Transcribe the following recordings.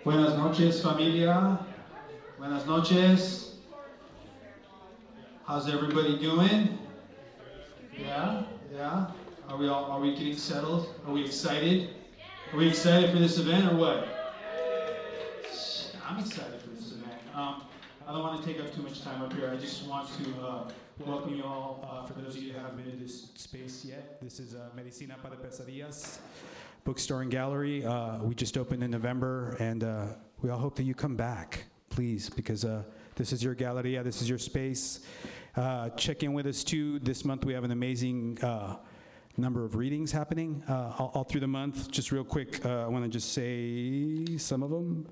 Buenas noches, familia. Buenas noches. How's everybody doing? Yeah? Are we getting settled? Are we excited? Are we excited for this event or what? I'm excited for this event. I don't want to take up too much time up here. I just want to welcome you all. For those of you who haven't been to this space yet, this is Medicina para Pesadillas Bookstore and Gallery. We just opened in November, and we all hope that you come back, please, because this is your galleria, this is your space. Check in with us too. This month we have an amazing number of readings happening all through the month. Just real quick, I want to just say some of them.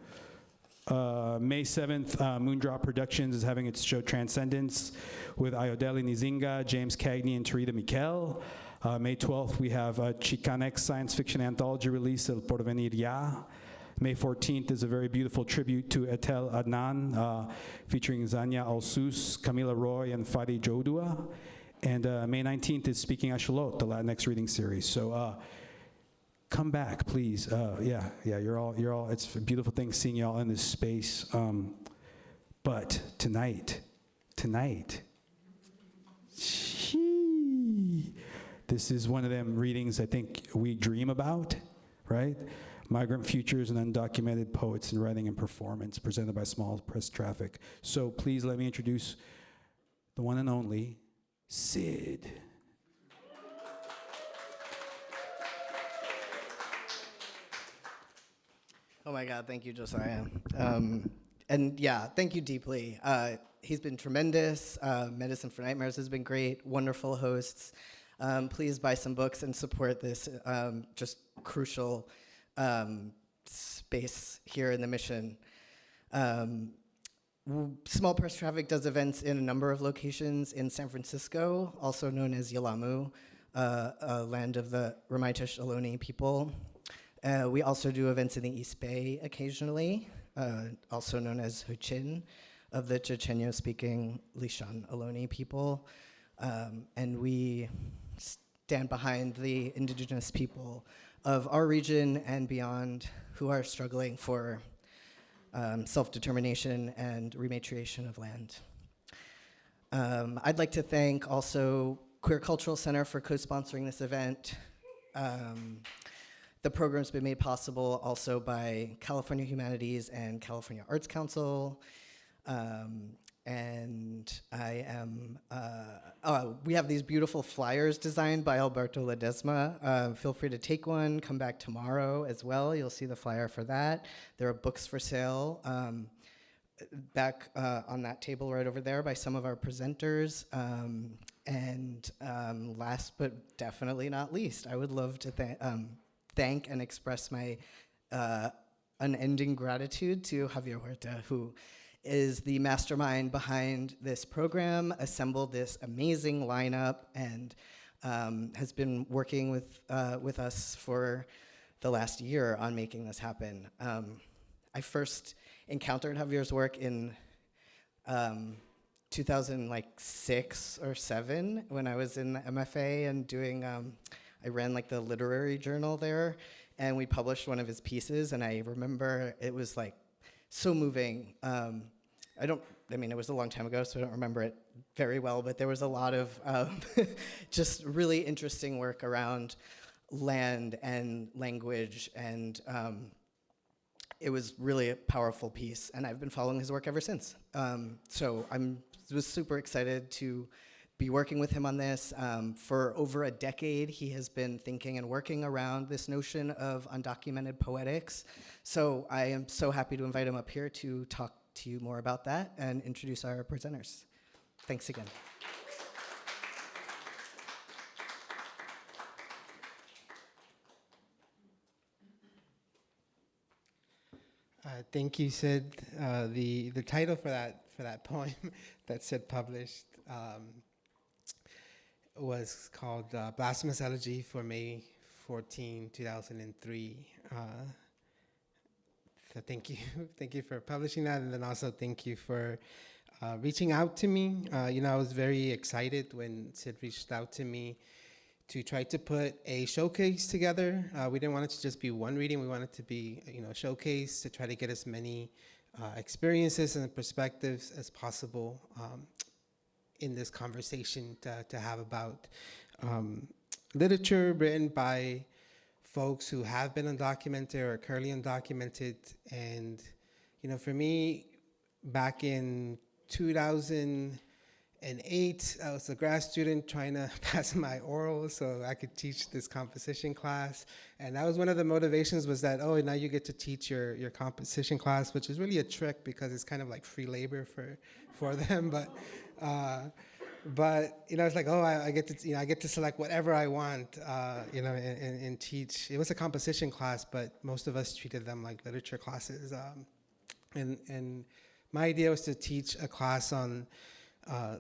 May 7th, Moondrop Productions is having its show Transcendence with Ayodele Nzinga, James Cagney, and Tarita Miquel. May 12th, we have a Chicanx science fiction anthology release, El Porvenir Ya. May 14th is a very beautiful tribute to Etel Adnan, featuring Zanya Alsus, Camila Roy, and Fadi Jodua. And May 19th is Speaking Ashalot, the Latinx reading series. So come back, please. Yeah, you're all, it's a beautiful thing seeing y'all in this space. But tonight, this is one of them readings I think we dream about, right? Migrant Futures and Undocumented Poets in Writing and Performance, presented by Small Press Traffic. So please let me introduce the one and only Sid. Oh my God, thank you, Josiah. And yeah, thank you deeply. He's been tremendous. Medicine for Nightmares has been great, wonderful hosts. Please buy some books and support this just crucial space here in the Mission. Small Press Traffic does events in a number of locations in San Francisco, also known as Yelamu, a land of the Ramaytush Ohlone people. We also do events in the East Bay occasionally, also known as Huichin, of the Chochenyo-speaking Lishan Ohlone people. And we stand behind the indigenous people of our region and beyond who are struggling for self-determination and rematriation of land. I'd like to thank also Queer Cultural Center for co-sponsoring this event. The program's been made possible also by California Humanities and California Arts Council. And I am, we have these beautiful flyers designed by Alberto Ledesma. Feel free to take one, come back tomorrow as well. You'll see the flyer for that. There are books for sale back on that table right over there by some of our presenters. And last but definitely not least, I would love to thank and express my unending gratitude to Javier Huerta, who is the mastermind behind this program, assembled this amazing lineup, and has been working with us for the last year on making this happen. I first encountered Javier's work in 2006 or 7 when I was in the MFA and doing, I ran like the literary journal there, and we published one of his pieces, and I remember it was like so moving. I mean, it was a long time ago, so I don't remember it very well, but there was a lot of just really interesting work around land and language, and it was really a powerful piece, and I've been following his work ever since. So I was super excited to be working with him on this. For over a decade, he has been thinking and working around this notion of undocumented poetics. So I am so happy to invite him up here to talk to you more about that and introduce our presenters. Thanks again. Thank you, Sid. The title for that poem that Sid published was called Blasphemous Elegy for May 14, 2003. So thank you for publishing that, and then also thank you for reaching out to me. I was very excited when Sid reached out to me to try to put a showcase together. We didn't want it to just be one reading. We wanted it to be, a showcase to try to get as many experiences and perspectives as possible in this conversation to have about literature written by folks who have been undocumented or are currently undocumented. And, for me, back in 2008, I was a grad student trying to pass my oral so I could teach this composition class. And that was one of the motivations, was that, now you get to teach your composition class, which is really a trick because it's kind of like free labor for them. But it's like, I get to, I get to select whatever I want, and teach. It was a composition class, but most of us treated them like literature classes. And my idea was to teach a class on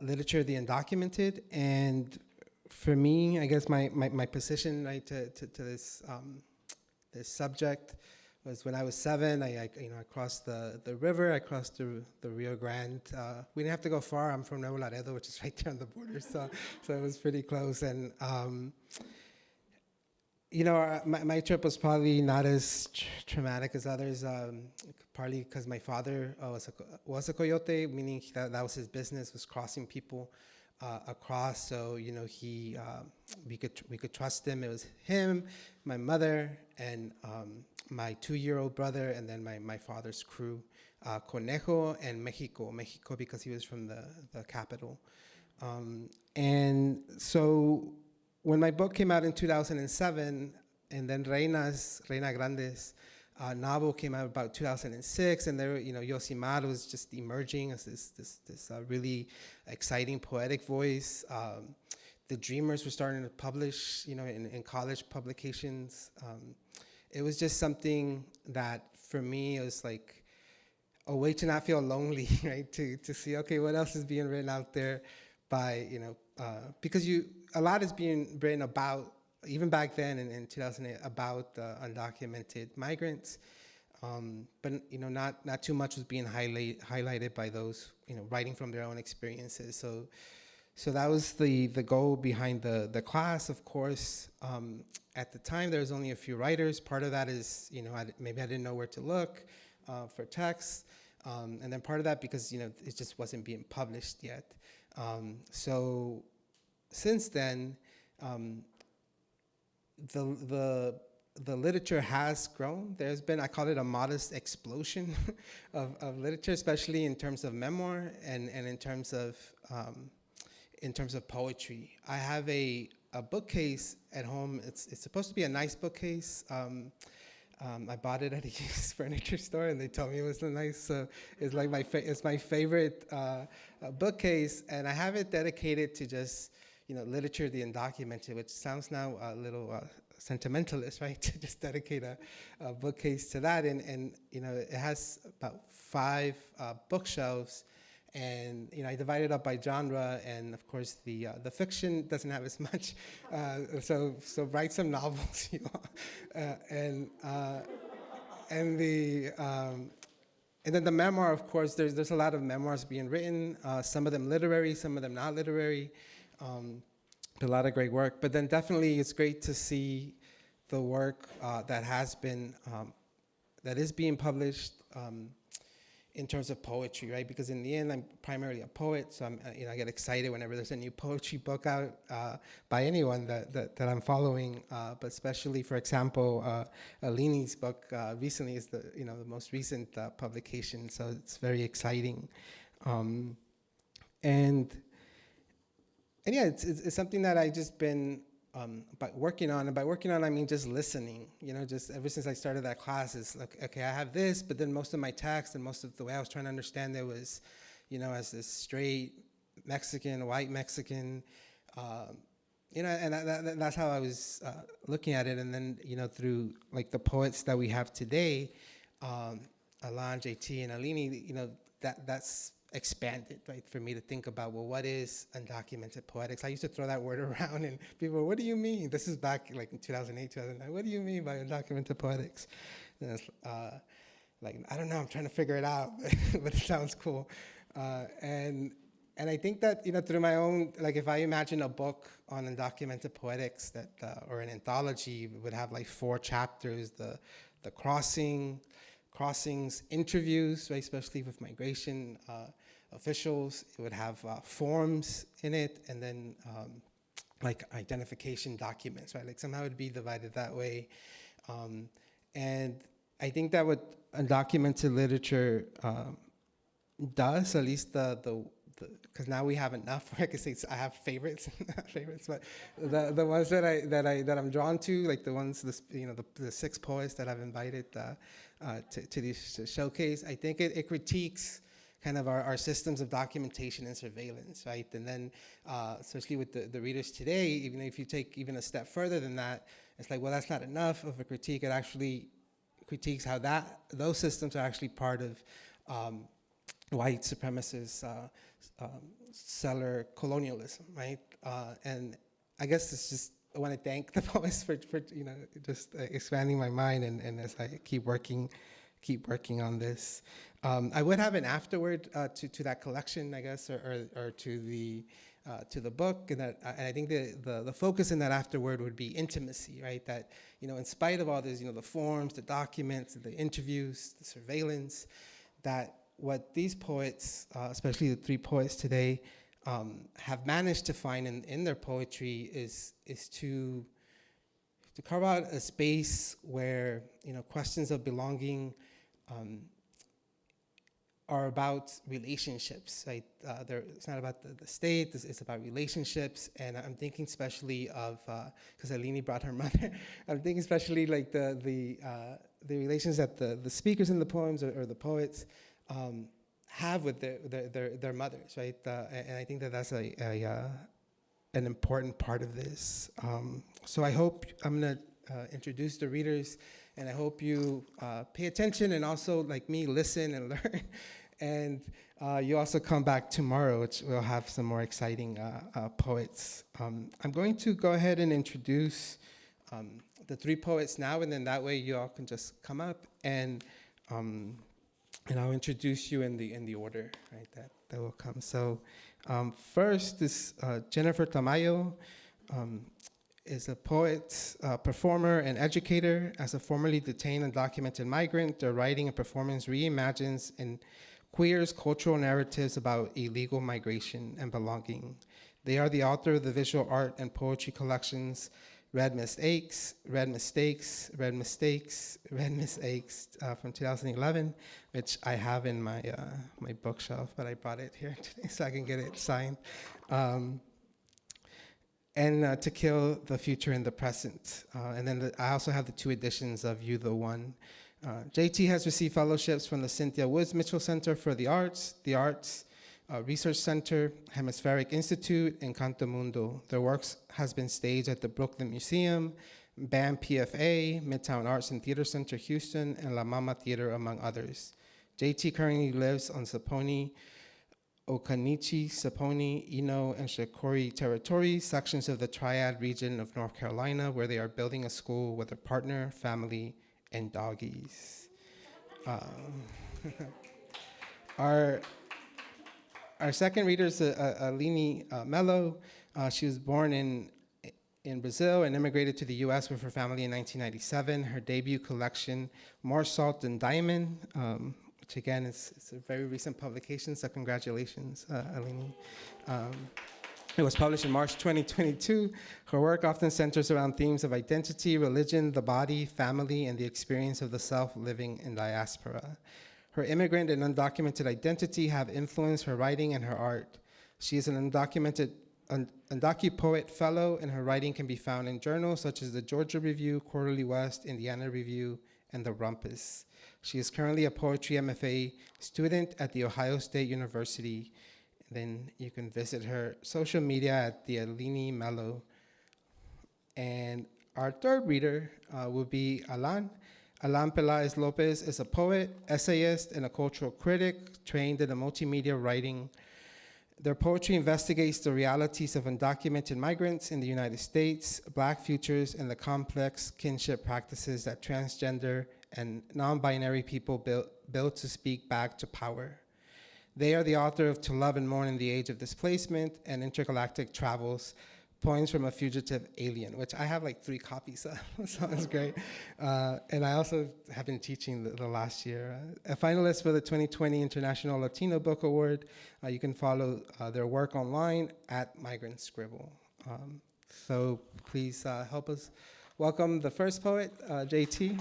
literature of the undocumented. And for me, I guess my position, right, to this this subject was when I was 7. I crossed the river. I crossed the Rio Grande. We didn't have to go far. I'm from Nuevo Laredo, which is right there on the border, so it was pretty close. And my trip was probably not as traumatic as others. Partly because my father was a coyote, meaning that was his business, was crossing people across. So we could trust him. It was him, my mother, and my 2-year-old brother, and then my father's crew, Conejo and Mexico because he was from the capital. And so when my book came out in 2007, and then Reina Grande's novel came out about 2006, and there, Yosimar was just emerging as this really exciting poetic voice. The Dreamers were starting to publish, in college publications. It was just something that, for me, it was like a way to not feel lonely, right? To see, okay, what else is being written out there by, because a lot is being written about, even back then in 2008, about undocumented migrants. But not too much was being highlighted by those, writing from their own experiences. So that was the goal behind the class. Of course, at the time there was only a few writers. Part of that is, maybe I didn't know where to look for texts, and then part of that because it just wasn't being published yet. So since then, the literature has grown. There's been, I call it a modest explosion of literature, especially in terms of memoir and in terms of poetry. I have a bookcase at home. It's supposed to be a nice bookcase. I bought it at a used furniture store, and they told me it was nice. So it's like it's my favorite bookcase, and I have it dedicated to just literature of the undocumented, which sounds now a little sentimentalist, right? To just dedicate a bookcase to that, and it has about 5 bookshelves. And I divide it up by genre, and of course the fiction doesn't have as much. So write some novels, and then the memoir. Of course, there's a lot of memoirs being written. Some of them literary, some of them not literary. A lot of great work. But then definitely it's great to see the work that is being published. In terms of poetry, right? Because in the end, I'm primarily a poet, so I get excited whenever there's a new poetry book out by anyone that I'm following. But especially, for example, Aline's book recently is the most recent publication, so it's very exciting. And yeah, it's something that I just been working on. And by working on, I mean just listening. Just ever since I started that class, it's like, okay, I have this, but then most of my text and most of the way I was trying to understand it was, as this straight Mexican, white Mexican, and that's how I was looking at it. And then, through like the poets that we have today, Alan, JT, and Aline, that's expanded, right, for me to think about, well, what is undocumented poetics? I used to throw that word around, and people were, what do you mean? This is back like in 2008, 2009. What do you mean by undocumented poetics? And it's like, I don't know, I'm trying to figure it out, but it sounds cool. And And I think that, through my own, like if I imagine a book on undocumented poetics that, or an anthology, would have like 4 chapters, the crossings, interviews, right, especially with migration officials. It would have forms in it, and then like identification documents, right? Like somehow it would be divided that way. And I think that what undocumented literature does, at least because now we have enough where I can say I have favorites, but the ones that I'm drawn to, like the ones, the 6 poets that I've invited to this showcase, I think it critiques kind of our systems of documentation and surveillance, right? And then, especially with the readers today, even if you take even a step further than that, it's like, well, that's not enough of a critique. It actually critiques how those systems are actually part of white supremacist settler colonialism, right? And I guess it's just, I want to thank the poets for just expanding my mind, and as I keep working on this. I would have an afterword to that collection, I guess, or to the book, and I think the focus in that afterword would be intimacy, right? That in spite of all this, the forms, the documents, the interviews, the surveillance, that what these poets, especially the 3 poets today, have managed to find in their poetry is to carve out a space where questions of belonging are about relationships, right? It's not about the state, it's about relationships, and I'm thinking especially of, because Aline brought her mother, I'm thinking especially like the relations that the speakers in the poems or the poets have with their mothers, right? And I think that's an important part of this. So I hope, I'm gonna introduce the readers, and I hope you pay attention and also, like me, listen and learn. And you also come back tomorrow, which we'll have some more exciting poets. I'm going to go ahead and introduce the 3 poets now, and then that way you all can just come up, and I'll introduce you in the order, right, that will come. So first is Jennifer Tamayo. Is a poet, performer, and educator. As a formerly detained undocumented migrant, their writing and performance reimagines and queers cultural narratives about illegal migration and belonging. They are the author of the visual art and poetry collections Red Mistakes, Red Mistakes, Red Mistakes, Red Mistakes from 2011, which I have in my my bookshelf, but I brought it here today so I can get it signed. And To Kill the Future in the Present. And then I also have the 2 editions of You the One. JT has received fellowships from the Cynthia Woods Mitchell Center for the Arts Research Center, Hemispheric Institute, and CantoMundo. Their works has been staged at the Brooklyn Museum, BAMPFA, Midtown Arts and Theater Center, Houston, and La Mama Theater, among others. JT currently lives on Saponi, Occaneechi, Saponi, Eno and Shakori territory, sections of the Triad region of North Carolina, where they are building a school with their partner, family, and doggies. Our second reader is Aline Mello. She was born in Brazil and immigrated to the US with her family in 1997. Her debut collection, More Salt Than Diamond, which again is a very recent publication, so congratulations, Aline. It was published in March 2022. Her work often centers around themes of identity, religion, the body, family, and the experience of the self living in diaspora. Her immigrant and undocumented identity have influenced her writing and her art. She is an Undocupoet Fellow, and her writing can be found in journals such as the Georgia Review, Quarterly West, Indiana Review, and the Rumpus. She is currently a poetry MFA student at The Ohio State University. Then you can visit her social media at the Aline Mello. And our third reader will be Aline. Aline Pelaez Lopez is a poet, essayist, and a cultural critic trained in multimedia writing. Their poetry investigates the realities of undocumented migrants in the United States, Black futures, and the complex kinship practices that transgender and non-binary people build to speak back to power. They are the author of To Love and Mourn in the Age of Displacement and Intergalactic Travels, Poems from a Fugitive Alien, which I have like 3 copies of, so it's great. And I also have been teaching the last year. A finalist for the 2020 International Latino Book Award. You can follow their work online at Migrant Scribble. So please help us welcome the first poet, JT.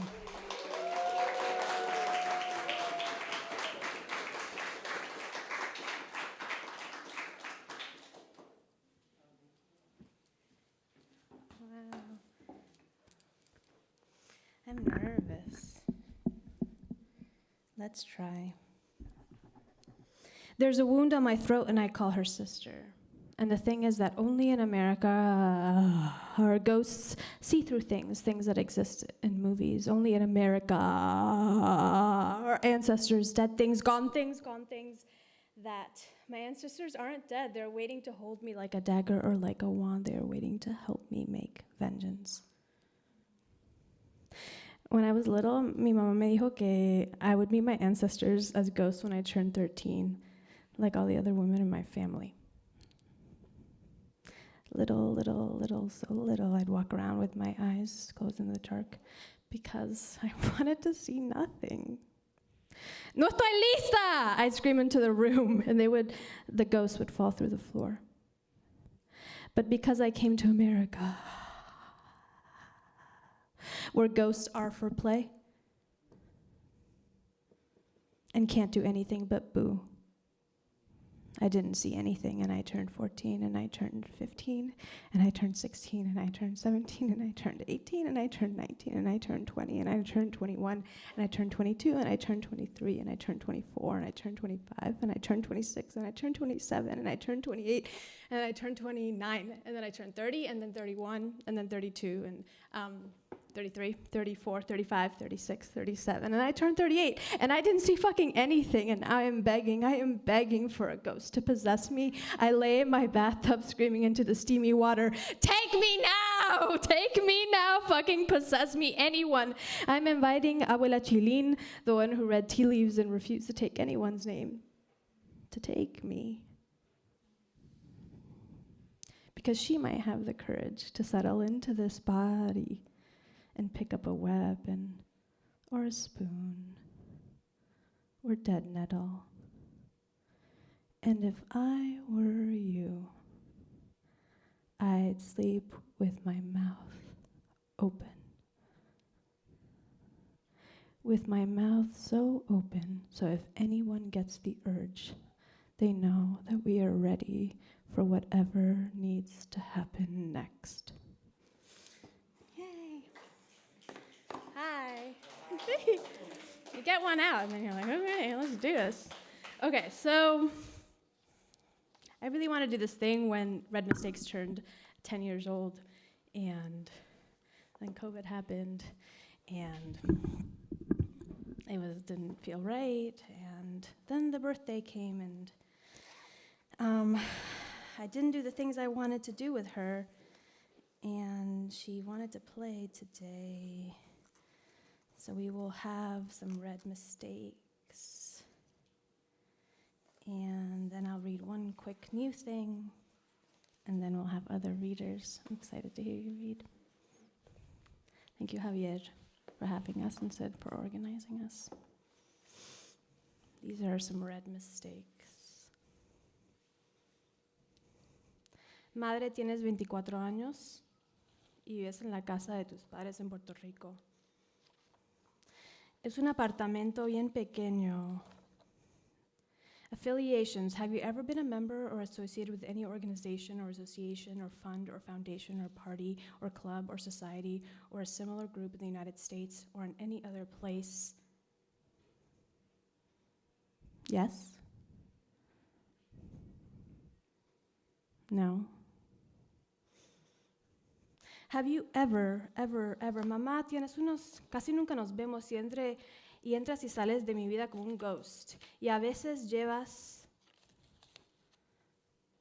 I'm nervous. Let's try. There's a wound on my throat and I call her sister. And the thing is that only in America our ghosts see through things that exist in movies. Only in America our ancestors, dead things, gone things, that my ancestors aren't dead. They're waiting to hold me like a dagger or like a wand. They're waiting to help me make vengeance. When I was little, mi mamá me dijo que I would meet my ancestors as ghosts when I turned 13, like all the other women in my family. Little, so little, I'd walk around with my eyes closed in the dark because I wanted to see nothing. No estoy lista! I'd scream into the room, and the ghosts would fall through the floor. But because I came to America, where ghosts are for play and can't do anything but boo. I didn't see anything, and I turned 14, and I turned 15, and I turned 16, and I turned 17, and I turned 18, and I turned 19, and I turned 20, and I turned 21, and I turned 22, and I turned 23, and I turned 24, and I turned 25, and I turned 26, and I turned 27, and I turned 28, and I turned 29, and then I turned 30, and then 31, and then 32, and 33, 34, 35, 36, 37, and I turned 38, and I didn't see fucking anything, and I am begging for a ghost to possess me. I lay in my bathtub screaming into the steamy water, take me now, fucking possess me, anyone. I'm inviting Abuela Chilin, the one who read tea leaves and refused to take anyone's name, to take me. Because she might have the courage to settle into this body and pick up a weapon, or a spoon, or dead nettle. And if I were you, I'd sleep with my mouth open. With my mouth so open, so if anyone gets the urge, they know that we are ready for whatever needs to happen next. Hi. You get one out, and then you're like, okay, let's do this. Okay, so I really want to do this thing when Red Mistakes turned 10 years old, and then COVID happened, and it didn't feel right, and then the birthday came, and I didn't do the things I wanted to do with her, and she wanted to play today. So we will have some red mistakes. And then I'll read one quick new thing, and then we'll have other readers. I'm excited to hear you read. Thank you, Javier, for having us, and Sid for organizing us. These are some red mistakes. Madre, tienes 24 años y vives en la casa de tus padres en Puerto Rico. Es un apartamento bien pequeño. Affiliations. Have you ever been a member or associated with any organization or association or fund or foundation or party or club or society or a similar group in the United States or in any other place? Yes? No? Have you ever, mamá, tienes unos, casi nunca nos vemos y entras y sales de mi vida como un ghost. Y a veces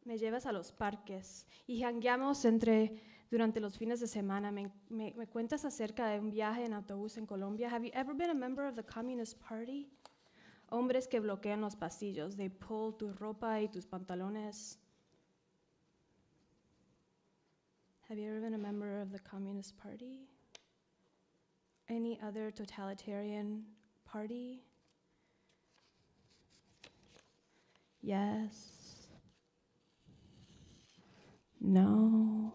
me llevas a los parques y jangueamos durante los fines de semana. Me cuentas acerca de un viaje en autobús en Colombia. Have you ever been a member of the Communist Party? Hombres que bloquean los pasillos. They pull tu ropa y tus pantalones. Have you ever been a member of the Communist Party? Any other totalitarian party? Yes. No.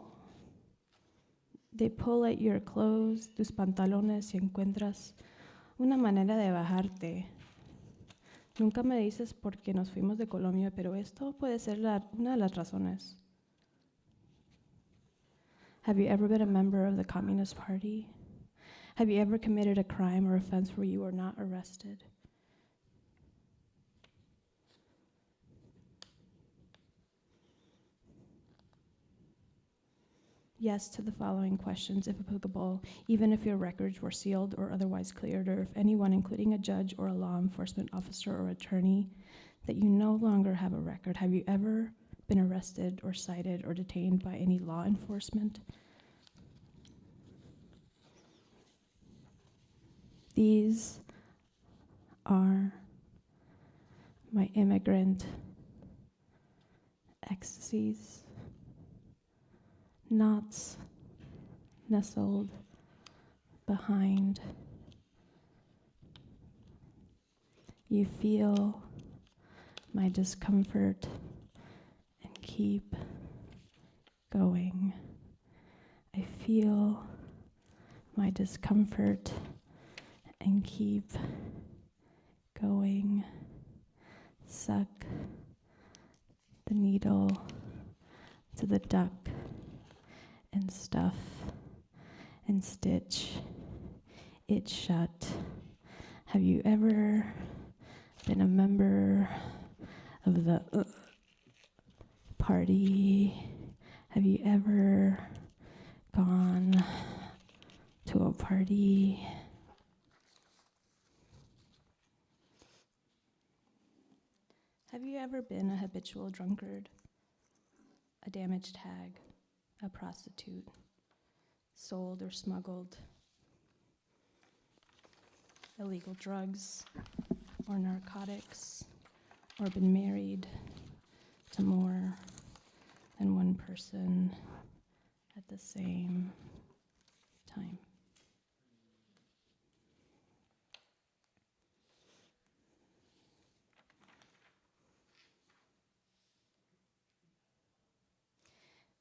They pull at your clothes, tus pantalones, y encuentras una manera de bajarte. Nunca me dices por qué nos fuimos de Colombia, pero esto puede ser una de las razones. Have you ever been a member of the Communist Party? Have you ever committed a crime or offense where you were not arrested? Yes to the following questions, if applicable, even if your records were sealed or otherwise cleared, or if anyone, including a judge or a law enforcement officer or attorney, that you no longer have a record. Have you ever been arrested or cited or detained by any law enforcement? These are my immigrant ecstasies. Knots nestled behind. You feel my discomfort and keep going. I feel my discomfort and keep going. Suck the needle to the duck and stuff and stitch it shut. Have you ever been a member of the party? Have you ever gone to a party? Have you ever been a habitual drunkard, a damaged hag, a prostitute, sold or smuggled illegal drugs or narcotics, or been married to more than one person at the same time?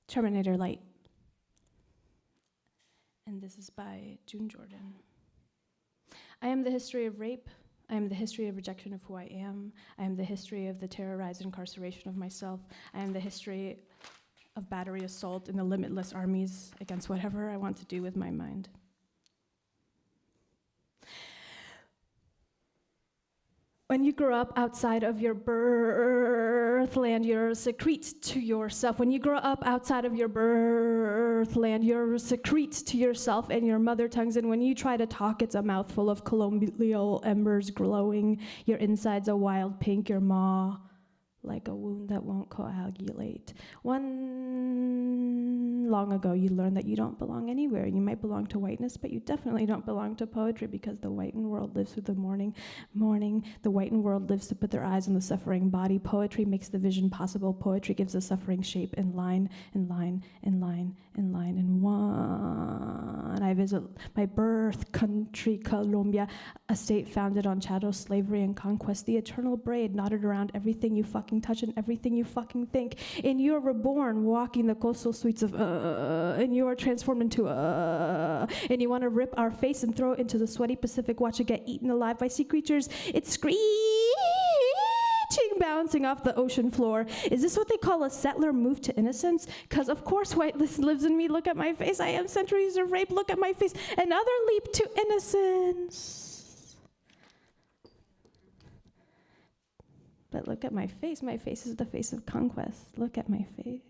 Terminator Light. And this is by June Jordan. I am the history of rape. I am the history of rejection of who I am. I am the history of the terrorized incarceration of myself. I am the history of battery assault in the limitless armies against whatever I want to do with my mind. When you grow up outside of your birthland, you're a secrete to yourself. When you grow up outside of your birthland, you're a secrete to yourself and your mother tongues. And when you try to talk, it's a mouthful of colonial embers glowing. Your inside's a wild pink, your maw like a wound that won't coagulate. Long ago, you learned that you don't belong anywhere. You might belong to whiteness, but you definitely don't belong to poetry, because the whitened world lives through the mourning. The whitened world lives to put their eyes on the suffering body. Poetry makes the vision possible. Poetry gives the suffering shape in line, in line, in line, in line, in one. I visit my birth country, Colombia, a state founded on chattel slavery and conquest. The eternal braid knotted around everything you fucking touch and everything you fucking think. And you are reborn walking the coastal streets of and you are transformed into and you want to rip our face and throw it into the sweaty Pacific, watch it get eaten alive by sea creatures. It's screeching, bouncing off the ocean floor. Is this what they call a settler move to innocence? Because of course whiteness lives in me. Look at my face. I am centuries of rape. Look at my face. Another leap to innocence. But look at my face. My face is the face of conquest. Look at my face.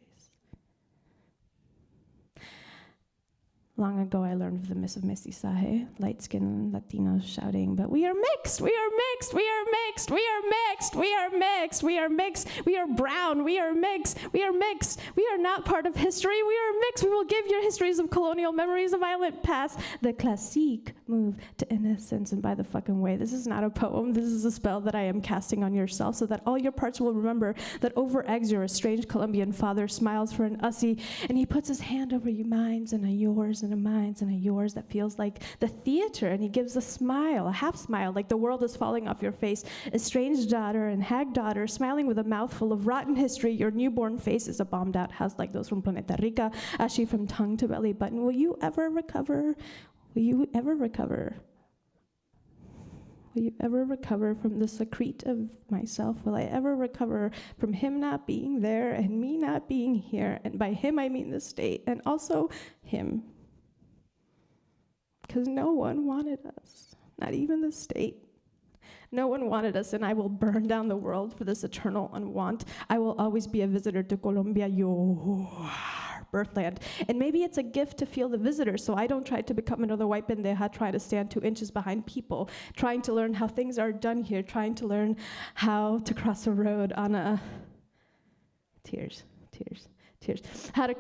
Long ago, I learned of the myth of mestizaje, light-skinned Latinos shouting, but we are mixed, we are mixed, we are mixed, we are mixed, we are mixed, we are mixed, we are brown, we are mixed, we are mixed, we are not part of history, we are mixed, we will give your histories of colonial memories of violent past. The classique move to innocence, and by the fucking way, this is not a poem, this is a spell that I am casting on yourself so that all your parts will remember that over eggs your estranged Colombian father smiles for an Ussie, and he puts his hand over your minds and a yours and a mine's and a yours that feels like the theater, and he gives a smile, a half smile, like the world is falling off your face. Estranged daughter and hag daughter, smiling with a mouthful of rotten history. Your newborn face is a bombed out house like those from Planeta Rica, ashy from tongue to belly button. Will you ever recover? Will you ever recover? Will you ever recover from the secrete of myself? Will I ever recover from him not being there and me not being here? And by him, I mean the state, and also him. Because no one wanted us, not even the state. No one wanted us, and I will burn down the world for this eternal unwant. I will always be a visitor to Colombia, your birthland. And maybe it's a gift to feel the visitor, so I don't try to become another white pendeja trying to stand 2 inches behind people, trying to learn how things are done here, trying to learn how to cross a road on a... Tears. How to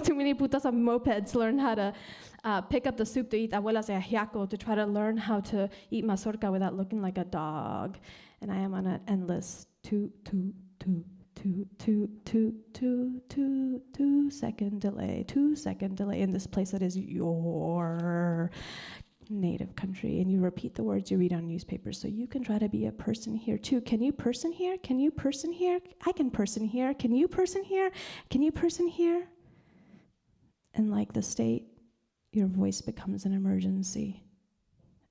too many putas on mopeds, learn how to pick up the soup to eat abuelas de ajiaco, to try to learn how to eat mazorca without looking like a dog. And I am on an endless 2 second delay in this place that is your native country, and you repeat the words you read on newspapers, so you can try to be a person here too. Can you person here? Can you person here? I can person here. Can you person here? Can you person here? And like the state, your voice becomes an emergency.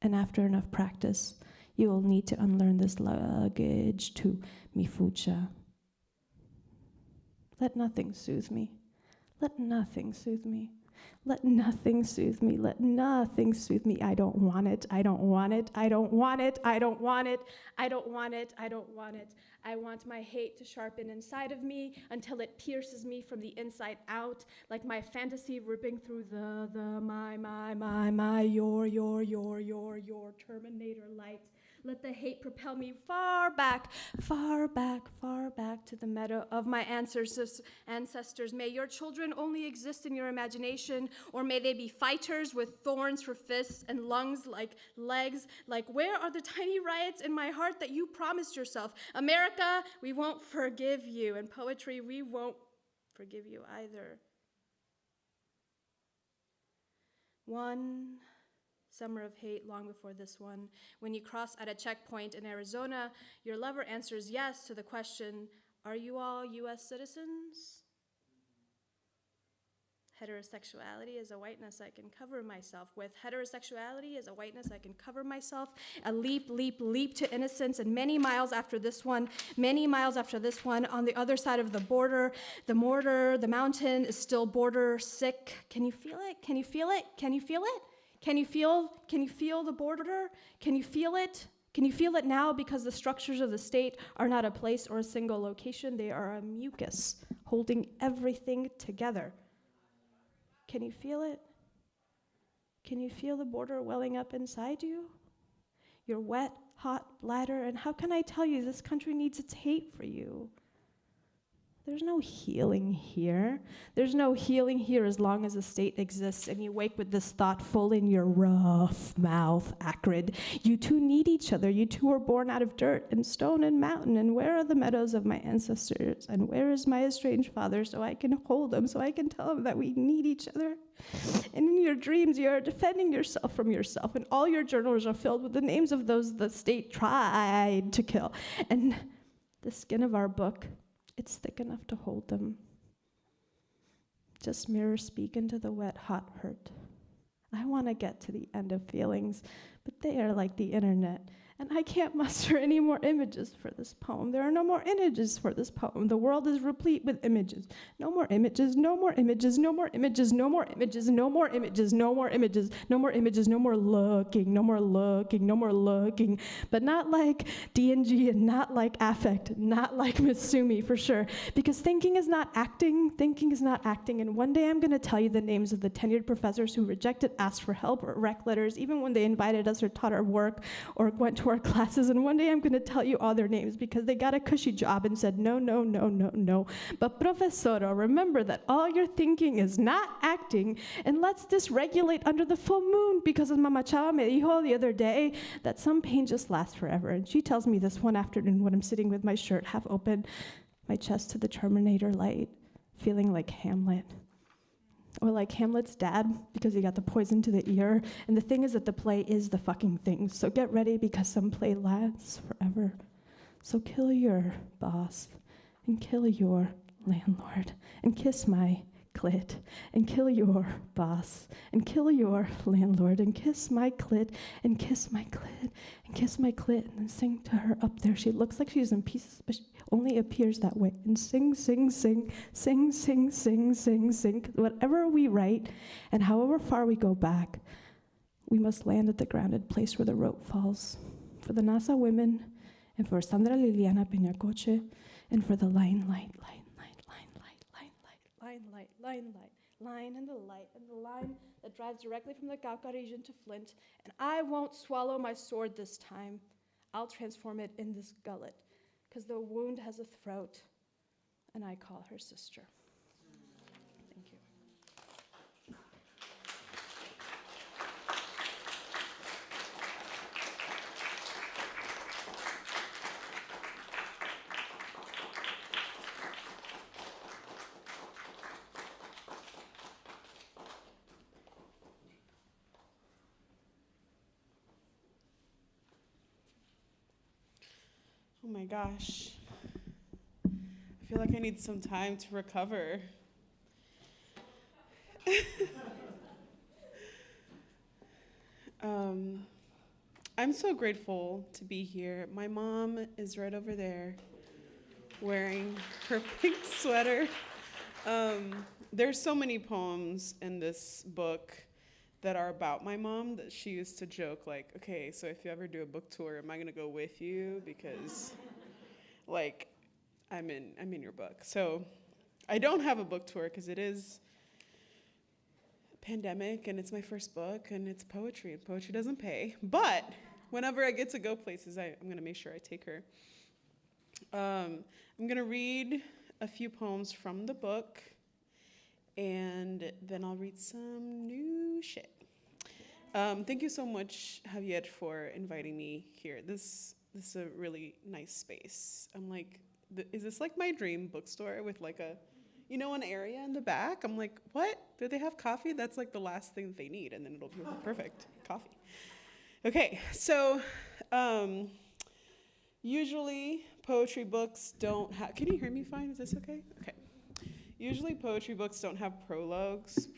And after enough practice, you will need to unlearn this luggage to mi fucha. Let nothing soothe me. Let nothing soothe me. Let nothing soothe me. Let nothing soothe me. I don't want it. I don't want it. I don't want it. I don't want it. I don't want it. I don't want it. I want my hate to sharpen inside of me until it pierces me from the inside out, like my fantasy ripping through my, your Terminator light. Let the hate propel me far back to the meadow of my ancestors. May your children only exist in your imagination, or may they be fighters with thorns for fists and lungs like legs. Like, where are the tiny riots in my heart that you promised yourself? America, we won't forgive you. And poetry, we won't forgive you either. One summer of hate long before this one. When you cross at a checkpoint in Arizona, your lover answers yes to the question, are you all U.S. citizens? Heterosexuality is a whiteness I can cover myself with. Heterosexuality is a whiteness I can cover myself. A leap to innocence. And many miles after this one, on the other side of the border, the mortar, the mountain is still border sick. Can you feel it? Can you feel it? Can you feel it? Can you feel the border? Can you feel it? Can you feel it now? Because the structures of the state are not a place or a single location. They are a mucus holding everything together. Can you feel it? Can you feel the border welling up inside you? Your wet, hot bladder, and how can I tell you this country needs its hate for you? There's no healing here. There's no healing here as long as the state exists and you wake with this thought full in your rough mouth, acrid. You two need each other. You two were born out of dirt and stone and mountain. And where are the meadows of my ancestors? And where is my estranged father so I can hold him, so I can tell him that we need each other? And in your dreams, you are defending yourself from yourself. And all your journals are filled with the names of those the state tried to kill. And the skin of our book, it's thick enough to hold them. Just mirror speak into the wet, hot hurt. I want to get to the end of feelings, but they are like the internet. And I can't muster any more images for this poem. There are no more images for this poem. The world is replete with images. No more images, no more images, no more images, no more images, no more images, no more images, no more images, no more looking, no more looking, no more looking. But not like D&G and not like affect, not like Misumi for sure. Because thinking is not acting, thinking is not acting. And one day I'm gonna tell you the names of the tenured professors who rejected, asked for help, or rec letters, even when they invited us or taught our work or went to our classes. And one day I'm going to tell you all their names because they got a cushy job and said no, no, no, no, no. But profesora, remember that all your thinking is not acting, and let's dysregulate under the full moon, because as Mama Chava me dijo the other day that some pain just lasts forever. And she tells me this one afternoon when I'm sitting with my shirt half open, my chest to the Terminator light, feeling like Hamlet. Or like Hamlet's dad, because he got the poison to the ear. And the thing is that the play is the fucking thing. So get ready, because some play lasts forever. So kill your boss, and kill your landlord, and kiss my clit, and kill your boss, and kill your landlord, and kiss my clit, and kiss my clit, and kiss my clit, and then sing to her up there. She looks like she's in pieces, but she only appears that way. And sing, sing, sing, sing, sing, sing, sing, sing. Whatever we write, and however far we go back, we must land at the grounded place where the rope falls. For the NASA women, and for Sandra Liliana Peñacoche, and for the line, light, and the line that drives directly from the Cauca region to Flint. And I won't swallow my sword this time. I'll transform it in this gullet, because the wound has a throat, and I call her sister. Thank you. Oh my gosh. I feel like I need some time to recover. I'm so grateful to be here. My mom is right over there wearing her pink sweater. There's so many poems in this book that are about my mom that she used to joke, like, okay, so if you ever do a book tour, am I gonna go with you? Because, like, I'm in your book. So I don't have a book tour because it is a pandemic and it's my first book and it's poetry, and poetry doesn't pay. But whenever I get to go places, I'm gonna make sure I take her. I'm gonna read a few poems from the book, and then I'll read some new shit. Thank you so much, Javier, for inviting me here. This is a really nice space. I'm like, is this like my dream bookstore with like a, an area in the back? I'm like, what? Do they have coffee? That's like the last thing that they need, and then it'll be perfect coffee. Okay, so usually poetry books don't have, can you hear me fine? Is this okay? Okay. Usually poetry books don't have prologues,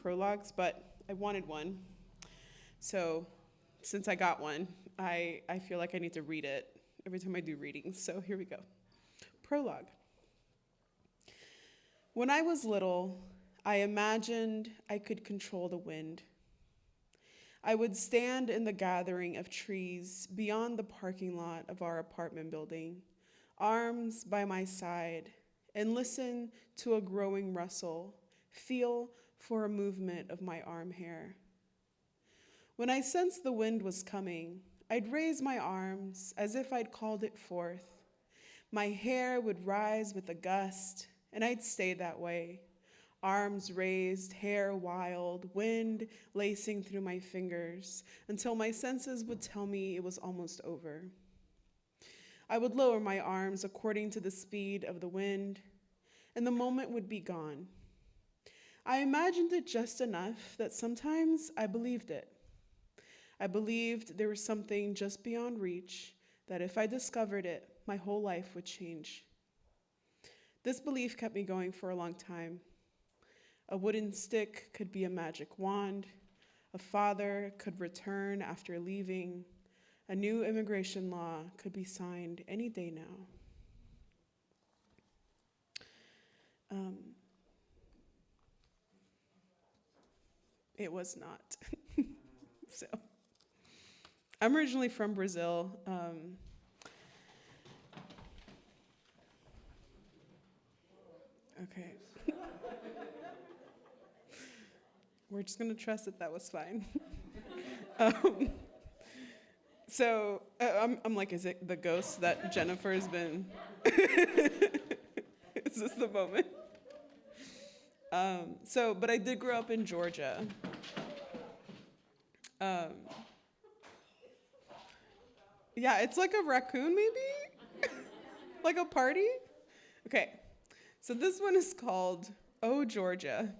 but I wanted one. So since I got one, I feel like I need to read it every time I do readings. So here we go. Prologue. When I was little, I imagined I could control the wind. I would stand in the gathering of trees beyond the parking lot of our apartment building, arms by my side, and listen to a growing rustle, feel for a movement of my arm hair. When I sensed the wind was coming, I'd raise my arms as if I'd called it forth. My hair would rise with a gust, and I'd stay that way, arms raised, hair wild, wind lacing through my fingers, until my senses would tell me it was almost over. I would lower my arms according to the speed of the wind, and the moment would be gone. I imagined it just enough that sometimes I believed it. I believed there was something just beyond reach, that if I discovered it, my whole life would change. This belief kept me going for a long time. A wooden stick could be a magic wand. A father could return after leaving. A new immigration law could be signed any day now. It was not. So, I'm originally from Brazil. Okay. We're just gonna trust that was fine. So I'm like, is it the ghost that Jennifer has been? Is this the moment? But I did grow up in Georgia. Yeah, it's like a raccoon maybe? Like a party? Okay, so this one is called Oh Georgia.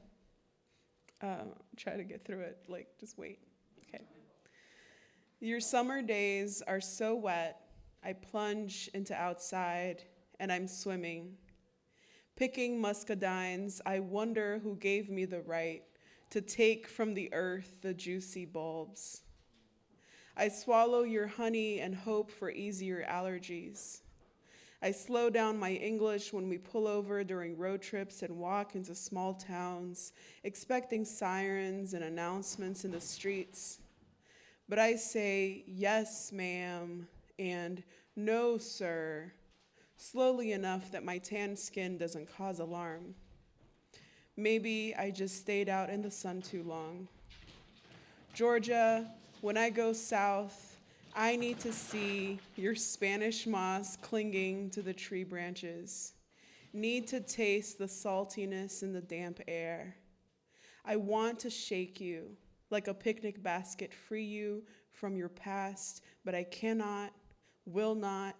Try to get through it, like just wait, okay. Your summer days are so wet, I plunge into outside and I'm swimming. Picking muscadines, I wonder who gave me the right to take from the earth the juicy bulbs. I swallow your honey and hope for easier allergies. I slow down my English when we pull over during road trips and walk into small towns, expecting sirens and announcements in the streets. But I say, yes, ma'am, and no, sir, slowly enough that my tan skin doesn't cause alarm. Maybe I just stayed out in the sun too long. Georgia, when I go south, I need to see your Spanish moss clinging to the tree branches. Need to taste the saltiness in the damp air. I want to shake you like a picnic basket, free you from your past, but I cannot, will not.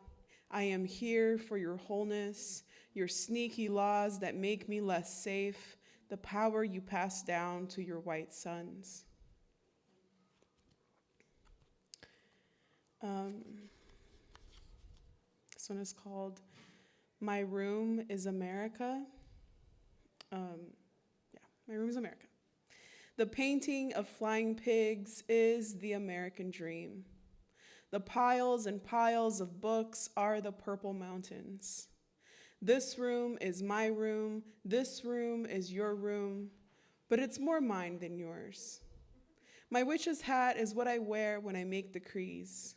I am here for your wholeness, your sneaky laws that make me less safe, the power you pass down to your white sons. This one is called My Room is America. My Room is America. The painting of flying pigs is the American dream. The piles and piles of books are the purple mountains. This room is my room. This room is your room, but it's more mine than yours. My witch's hat is what I wear when I make decrees.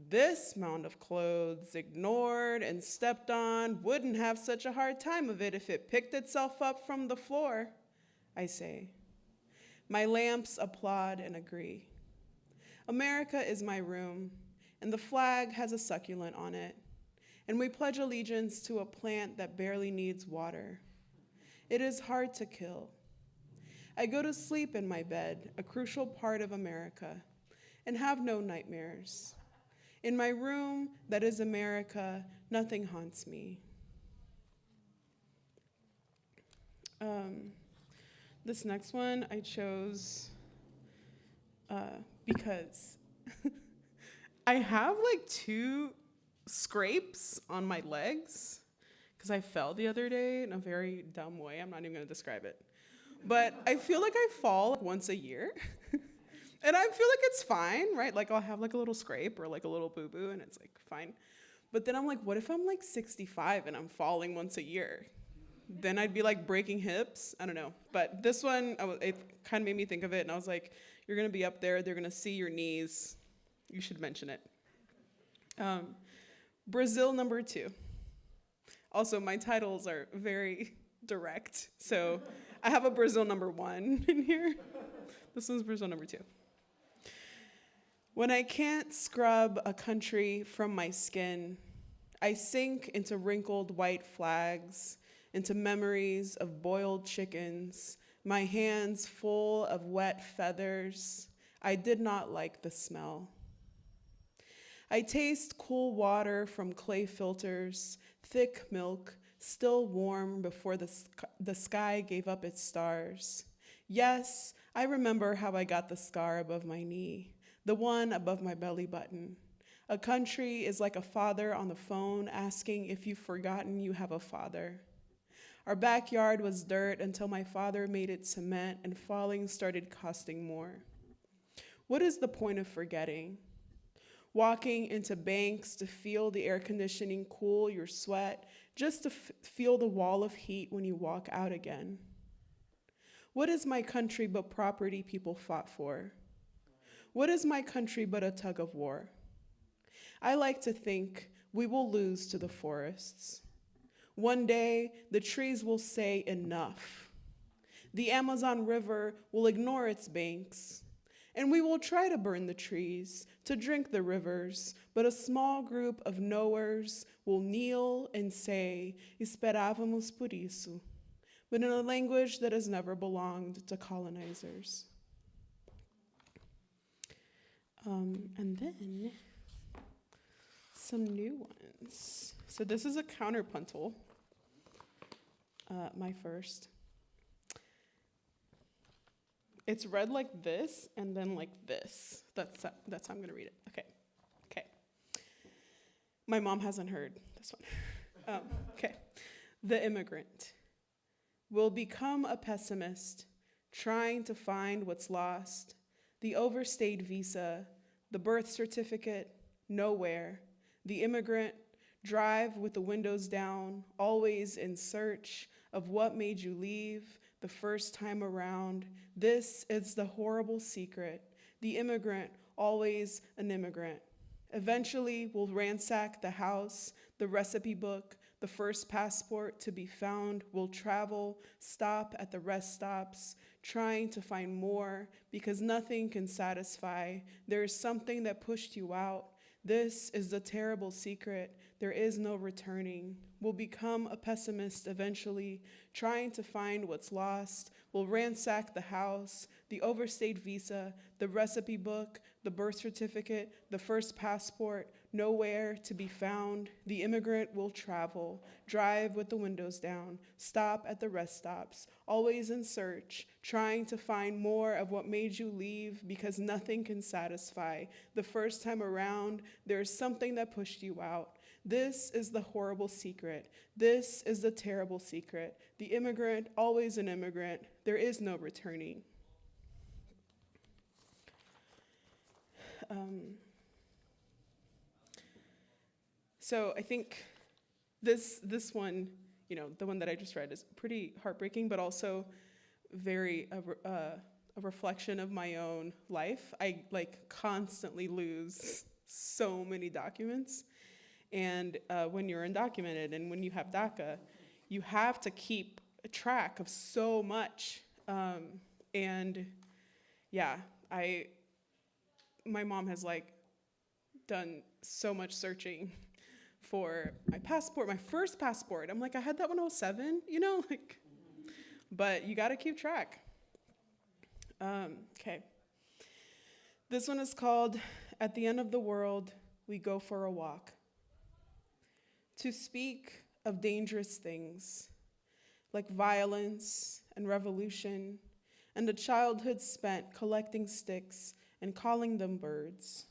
This mound of clothes, ignored and stepped on, wouldn't have such a hard time of it if it picked itself up from the floor, I say. My lamps applaud and agree. America is my room, and the flag has a succulent on it, and we pledge allegiance to a plant that barely needs water. It is hard to kill. I go to sleep in my bed, a crucial part of America, and have no nightmares. In my room that is America, nothing haunts me. This next one I chose because I have like 2 scrapes on my legs because I fell the other day in a very dumb way. I'm not even gonna describe it. But I feel like I fall once a year. And I feel like it's fine, right? Like I'll have like a little scrape or like a little boo-boo and it's like fine. But then I'm like, what if I'm like 65 and I'm falling once a year? Then I'd be like breaking hips. I don't know. But this one, it kind of made me think of it and I was like, you're gonna be up there, they're gonna see your knees. You should mention it. Brazil number 2. Also, my titles are very direct. So I have a Brazil number 1 in here. This one's Brazil number 2. When I can't scrub a country from my skin, I sink into wrinkled white flags, into memories of boiled chickens, my hands full of wet feathers. I did not like the smell. I taste cool water from clay filters, thick milk, still warm before the sky gave up its stars. Yes, I remember how I got the scar above my knee, the one above my belly button. A country is like a father on the phone asking if you've forgotten you have a father. Our backyard was dirt until my father made it cement and falling started costing more. What is the point of forgetting? walking into banks to feel the air conditioning cool your sweat, just to feel the wall of heat when you walk out again. What is my country but property people fought for? What is my country but a tug of war? I like to think we will lose to the forests. One day, the trees will say enough. The Amazon River will ignore its banks, and we will try to burn the trees, to drink the rivers, but a small group of knowers will kneel and say, "Esperávamos por isso," but in a language that has never belonged to colonizers. And then some new ones. So this is a counterpuntal, my first. It's read like this and then like this. That's how I'm gonna read it. Okay. My mom hasn't heard this one. Okay. The immigrant will become a pessimist, trying to find what's lost. The overstayed visa, the birth certificate, nowhere. The immigrant, drive with the windows down, always in search of what made you leave the first time around. This is the horrible secret. The immigrant, always an immigrant. Eventually, will ransack the house, the recipe book, the first passport to be found, will travel, stop at the rest stops, trying to find more, because nothing can satisfy. There is something that pushed you out. This is the terrible secret. There is no returning. Will become a pessimist eventually, trying to find what's lost. Will ransack the house, the overstayed visa, the recipe book, the birth certificate, the first passport, nowhere to be found. The immigrant will travel, drive with the windows down, stop at the rest stops, always in search, trying to find more of what made you leave because nothing can satisfy. The first time around, there is something that pushed you out. This is the horrible secret. This is the terrible secret. The immigrant, always an immigrant. There is no returning. So I think this one, the one that I just read, is pretty heartbreaking, but also very a reflection of my own life. I constantly lose so many documents. And when you're undocumented and when you have DACA, you have to keep track of so much. And yeah, my mom has done so much searching for my passport, my first passport. I'm I had that when I was 7, but you gotta keep track. Okay. This one is called "At the End of the World, We Go for a Walk." To speak of dangerous things, like violence and revolution, and a childhood spent collecting sticks and calling them birds.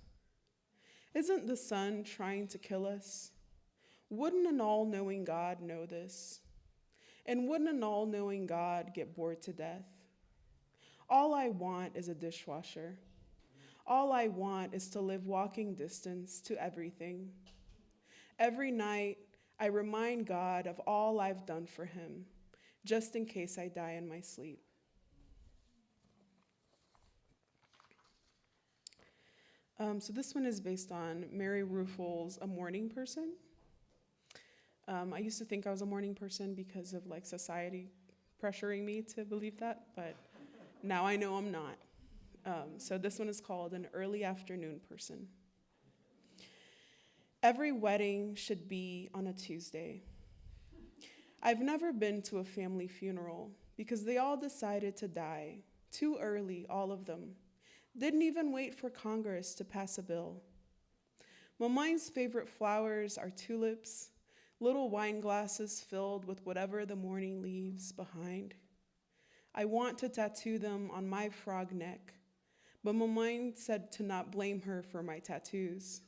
Isn't the sun trying to kill us? Wouldn't an all-knowing God know this? And wouldn't an all-knowing God get bored to death? All I want is a dishwasher. All I want is to live walking distance to everything. Every night, I remind God of all I've done for him, just in case I die in my sleep. So this one is based on Mary Ruefle's A Morning Person. I used to think I was a morning person because of society pressuring me to believe that, but now I know I'm not. So this one is called An Early Afternoon Person. Every wedding should be on a Tuesday. I've never been to a family funeral because they all decided to die, too early, all of them. Didn't even wait for Congress to pass a bill. Mami's favorite flowers are tulips, little wine glasses filled with whatever the morning leaves behind. I want to tattoo them on my frog neck, but Mami said to not blame her for my tattoos.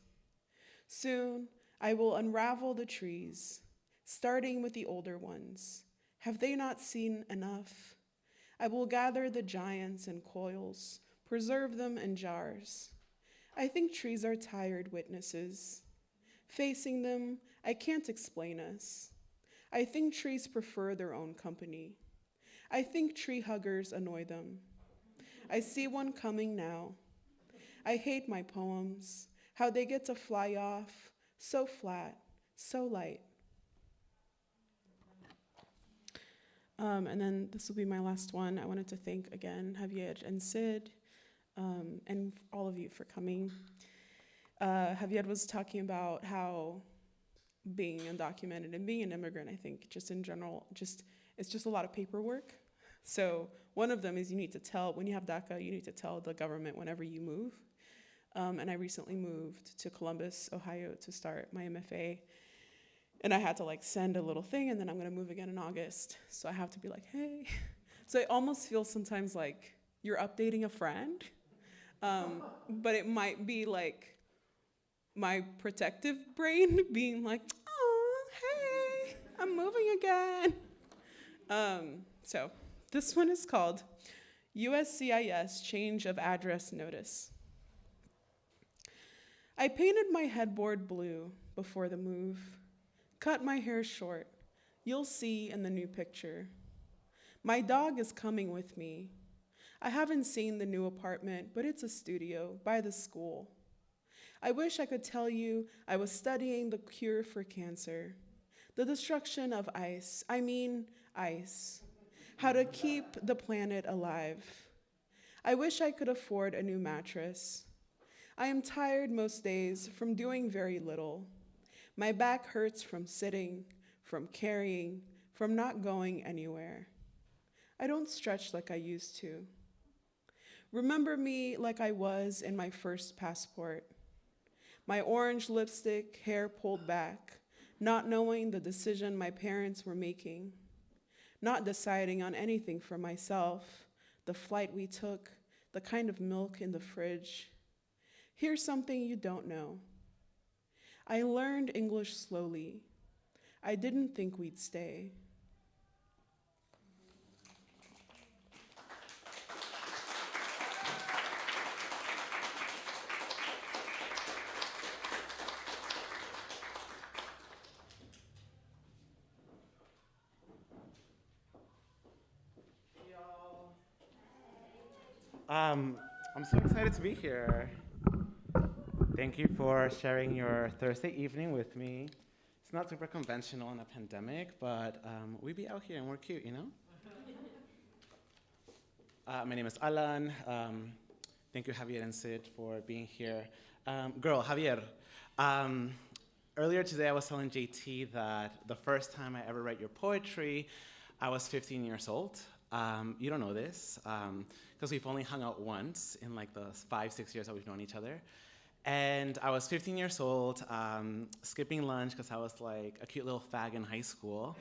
Soon, I will unravel the trees, starting with the older ones. Have they not seen enough? I will gather the giants in coils, preserve them in jars. I think trees are tired witnesses. Facing them, I can't explain us. I think trees prefer their own company. I think tree huggers annoy them. I see one coming now. I hate my poems, how they get to fly off, so flat, so light. And then this will be my last one. I wanted to thank again Javier and Sid, and all of you for coming. Javier was talking about how being undocumented and being an immigrant, I think, just in general, it's just a lot of paperwork. So one of them is you need to tell, when you have DACA, you need to tell the government whenever you move. And I recently moved to Columbus, Ohio to start my MFA. And I had to like send a little thing, and then I'm gonna move again in August. So I have to be like, hey. So it almost feels sometimes like you're updating a friend, but it might be like my protective brain being like, oh, hey, I'm moving again. So this one is called USCIS Change of Address Notice. I painted my headboard blue before the move. Cut my hair short. You'll see in the new picture. My dog is coming with me. I haven't seen the new apartment, but it's a studio by the school. I wish I could tell you I was studying the cure for cancer, the destruction of ice, how to keep the planet alive. I wish I could afford a new mattress. I am tired most days from doing very little. My back hurts from sitting, from carrying, from not going anywhere. I don't stretch like I used to. Remember me like I was in my first passport. My orange lipstick, hair pulled back, not knowing the decision my parents were making, not deciding on anything for myself, the flight we took, the kind of milk in the fridge. Here's something you don't know. I learned English slowly. I didn't think we'd stay. I'm so excited to be here. Thank you for sharing your Thursday evening with me. It's not super conventional in a pandemic, but we be out here and we're cute, you know? My name is Alan. Thank you, Javier and Sid, for being here. Javier, earlier today I was telling JT that the first time I ever read your poetry, I was 15 years old. You don't know this, because we've only hung out once in like the 5-6 years that we've known each other. And I was 15 years old, skipping lunch because I was like a cute little fag in high school.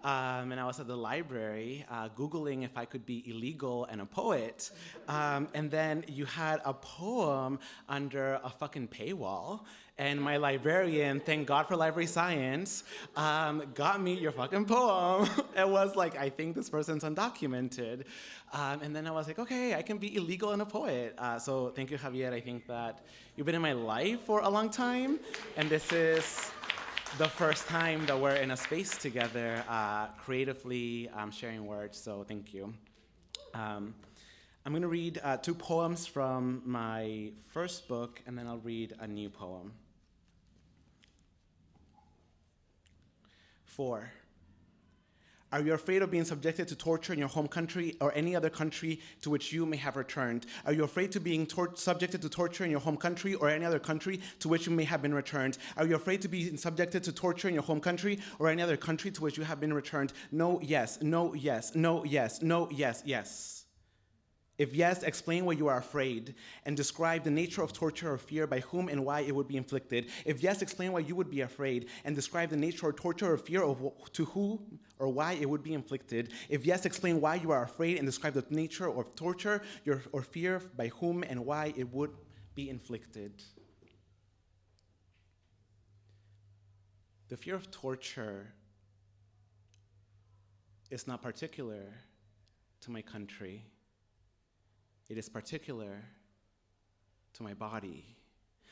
And I was at the library Googling if I could be illegal and a poet. And then you had a poem under a fucking paywall. And my librarian, thank God for library science, got me your fucking poem. It was like, I think this person's undocumented. And then I was like, okay, I can be illegal and a poet. So thank you, Javier. I think that you've been in my life for a long time. And this is the first time that we're in a space together, creatively sharing words. So thank you. I'm going to read 2 poems from my first book, and then I'll read a new poem. 4. Are you afraid of being subjected to torture in your home country or any other country to which you may have returned? Are you afraid to being subjected to torture in your home country or any other country to which you may have been returned? Are you afraid to be subjected to torture in your home country or any other country to which you have been returned? No, yes, no, yes, no, yes, no, yes, yes. If yes, explain why you are afraid and describe the nature of torture or fear, by whom and why it would be inflicted. If yes, explain why you would be afraid and describe the nature of torture or fear of to who or why it would be inflicted. If yes, explain why you are afraid and describe the nature of torture or fear, by whom and why it would be inflicted. The fear of torture is not particular to my country. It is particular to my body.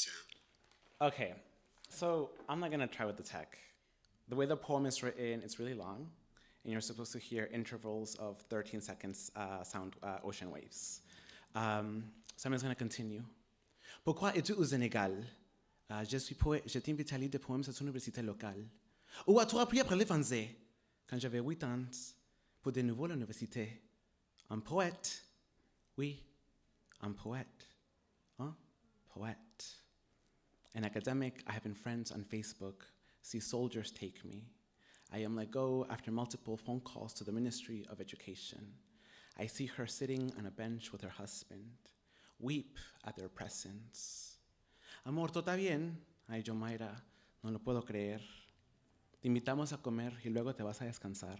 Alicia. Okay, so I'm not gonna try with the tech. The way the poem is written, it's really long, and you're supposed to hear intervals of 13 seconds sound ocean waves. So I'm just gonna continue. Pourquoi es-tu au Sénégal? Je suis poète, je t'invite à lire des poèmes à son université locale. Où as-tu appris à parler français? Quand j'avais 8 ans, pour de nouveau à l'université. Un poète. Oui, un poète. Un poète. An academic, I have been friends on Facebook, see soldiers take me. I am let go after multiple phone calls to the Ministry of Education. I see her sitting on a bench with her husband, weep at their presence. Amor, ¿todo está bien? Ay, yo, Mayra, no lo puedo creer. Te invitamos a comer y luego te vas a descansar.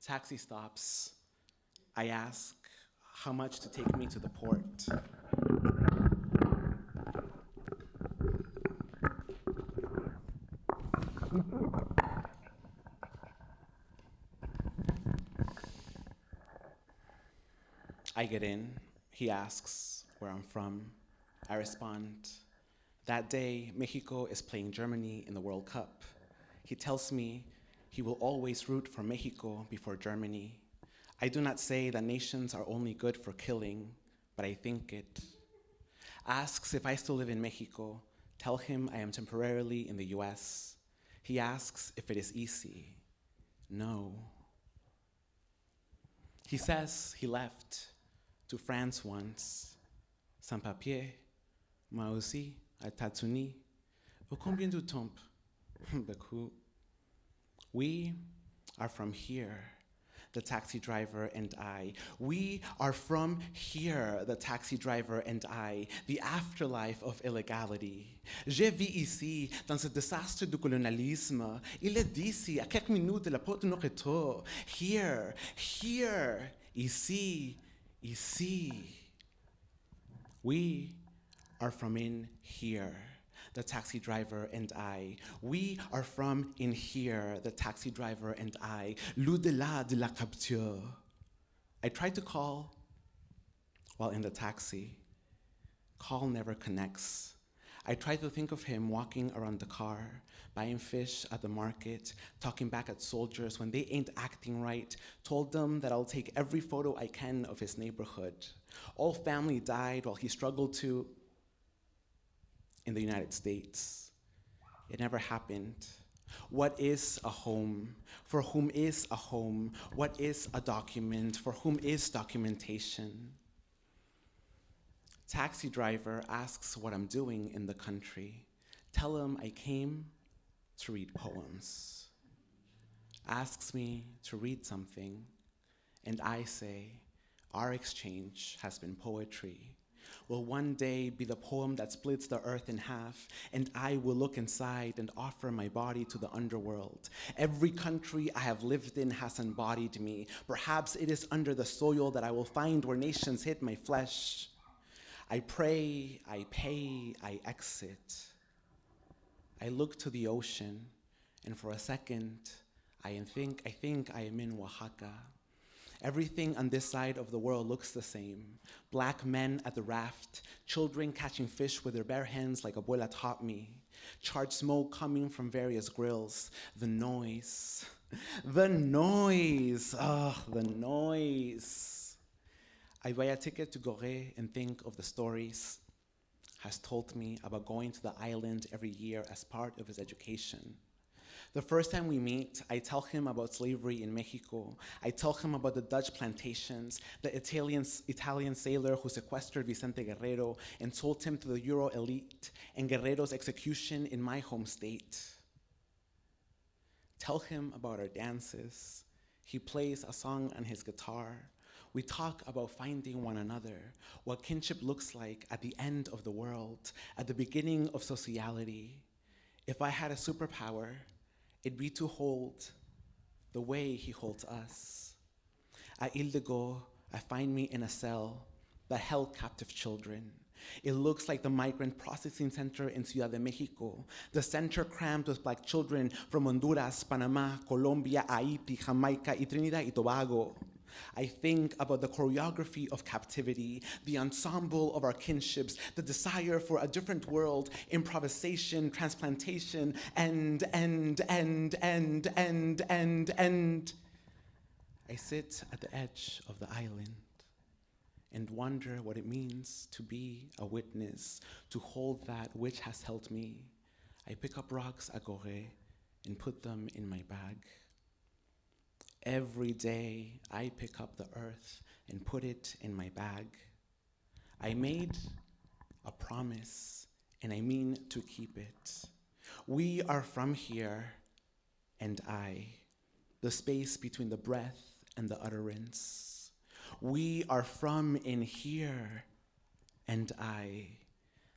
Taxi stops. I ask how much to take me to the port. I get in. He asks where I'm from. I respond, that day, Mexico is playing Germany in the World Cup. He tells me he will always root for Mexico before Germany. I do not say that nations are only good for killing, but I think it. Asks if I still live in Mexico. Tell him I am temporarily in the US. He asks if it is easy. No. He says he left to France once, sans papier, moi aussi, à États-Unis. Combien de temps? Beaucoup. We are from here, the taxi driver and I. We are from here, the taxi driver and I, the afterlife of illegality. Je vis ici, dans ce désastre du colonialisme. Il est d'ici, à quelques minutes de la porte de nos retours. Here, ici, ici. We are from in here, the taxi driver and I. We are from in here, the taxi driver and I. L'au-delà de la capture. I tried to call while in the taxi. Call never connects. I tried to think of him walking around the car, buying fish at the market, talking back at soldiers when they ain't acting right, told them that I'll take every photo I can of his neighborhood. All family died while he struggled to in the United States. It never happened. What is a home? For whom is a home? What is a document? For whom is documentation? Taxi driver asks what I'm doing in the country. Tell him I came to read poems. Asks me to read something, and I say, our exchange has been poetry. Will one day be the poem that splits the earth in half, and I will look inside and offer my body to the underworld. Every country I have lived in has embodied me. Perhaps it is under the soil that I will find where nations hid my flesh. I pray, I pay, I exit. I look to the ocean, and for a second, I think I am in Oaxaca. Everything on this side of the world looks the same. Black men at the raft, children catching fish with their bare hands like abuela taught me. Charred smoke coming from various grills. The noise, the noise, the noise. I buy a ticket to Gorée and think of the stories has told me about going to the island every year as part of his education. The first time we meet, I tell him about slavery in Mexico. I tell him about the Dutch plantations, the Italian sailor who sequestered Vicente Guerrero and sold him to the Euro elite, and Guerrero's execution in my home state. Tell him about our dances. He plays a song on his guitar. We talk about finding one another, what kinship looks like at the end of the world, at the beginning of sociality. If I had a superpower, it'd be to hold the way he holds us. At Ildego, I find me in a cell that held captive children. It looks like the Migrant Processing Center in Ciudad de Mexico, the center crammed with Black children from Honduras, Panama, Colombia, Haiti, Jamaica, y Trinidad y Tobago. I think about the choreography of captivity, the ensemble of our kinships, the desire for a different world, improvisation, transplantation, and. I sit at the edge of the island and wonder what it means to be a witness, to hold that which has held me. I pick up rocks à Gorée and put them in my bag. Every day, I pick up the earth and put it in my bag. I made a promise, and I mean to keep it. We are from here, and I, the space between the breath and the utterance. We are from in here, and I,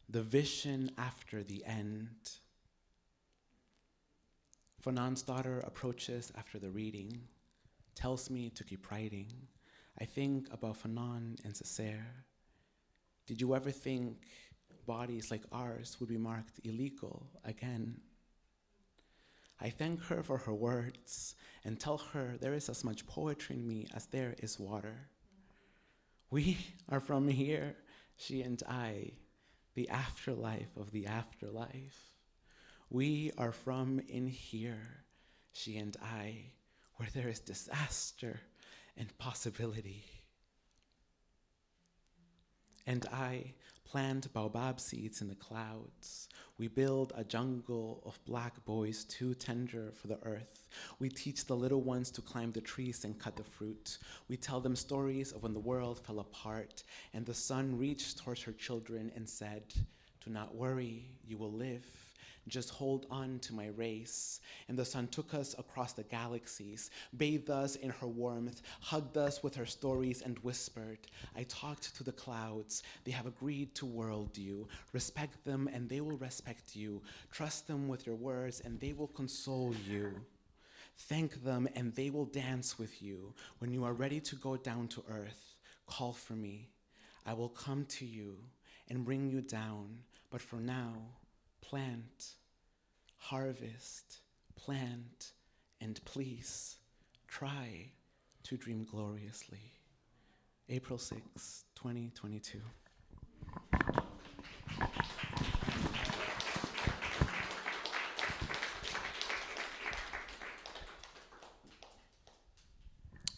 the vision after the end. Fanon's daughter approaches after the reading, tells me to keep writing. I think about Fanon and Césaire. Did you ever think bodies like ours would be marked illegal again? I thank her for her words and tell her there is as much poetry in me as there is water. We are from here, she and I, the afterlife of the afterlife. We are from in here, she and I, where there is disaster and possibility. And I plant baobab seeds in the clouds. We build a jungle of black boys too tender for the earth. We teach the little ones to climb the trees and cut the fruit. We tell them stories of when the world fell apart and the sun reached towards her children and said, "Do not worry, you will live. Just hold on to my race." And the sun took us across the galaxies, bathed us in her warmth, hugged us with her stories, and whispered, "I talked to the clouds. They have agreed to world you. Respect them, and they will respect you. Trust them with your words, and they will console you. Thank them, and they will dance with you. When you are ready to go down to earth, call for me. I will come to you and bring you down. But for now, plant, harvest, plant, and please try to dream gloriously." April 6, 2022.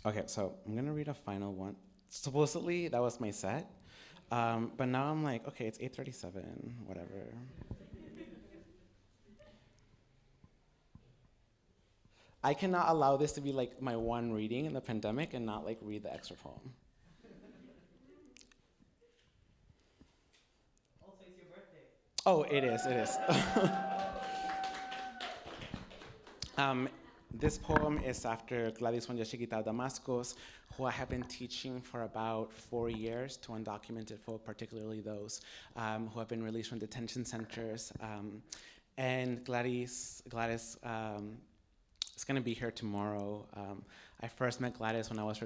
Okay, so I'm gonna read a final one. Supposedly, that was my set. But now I'm like, okay, it's 8:37, whatever. I cannot allow this to be like my one reading in the pandemic and not like read the extra poem. Also, it's your birthday. Oh, it is. This poem is after Gladys Juan Chiquita Damascos, who I have been teaching for about 4 years to undocumented folk, particularly those who have been released from detention centers. And Gladys is going to be here tomorrow. I first met Gladys when I was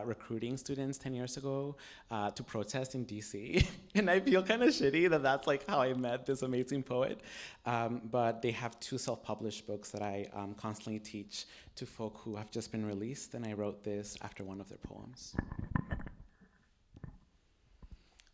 recruiting students 10 years ago to protest in DC. And I feel kind of shitty that that's like how I met this amazing poet. But they have 2 self-published books that I constantly teach to folk who have just been released. And I wrote this after one of their poems.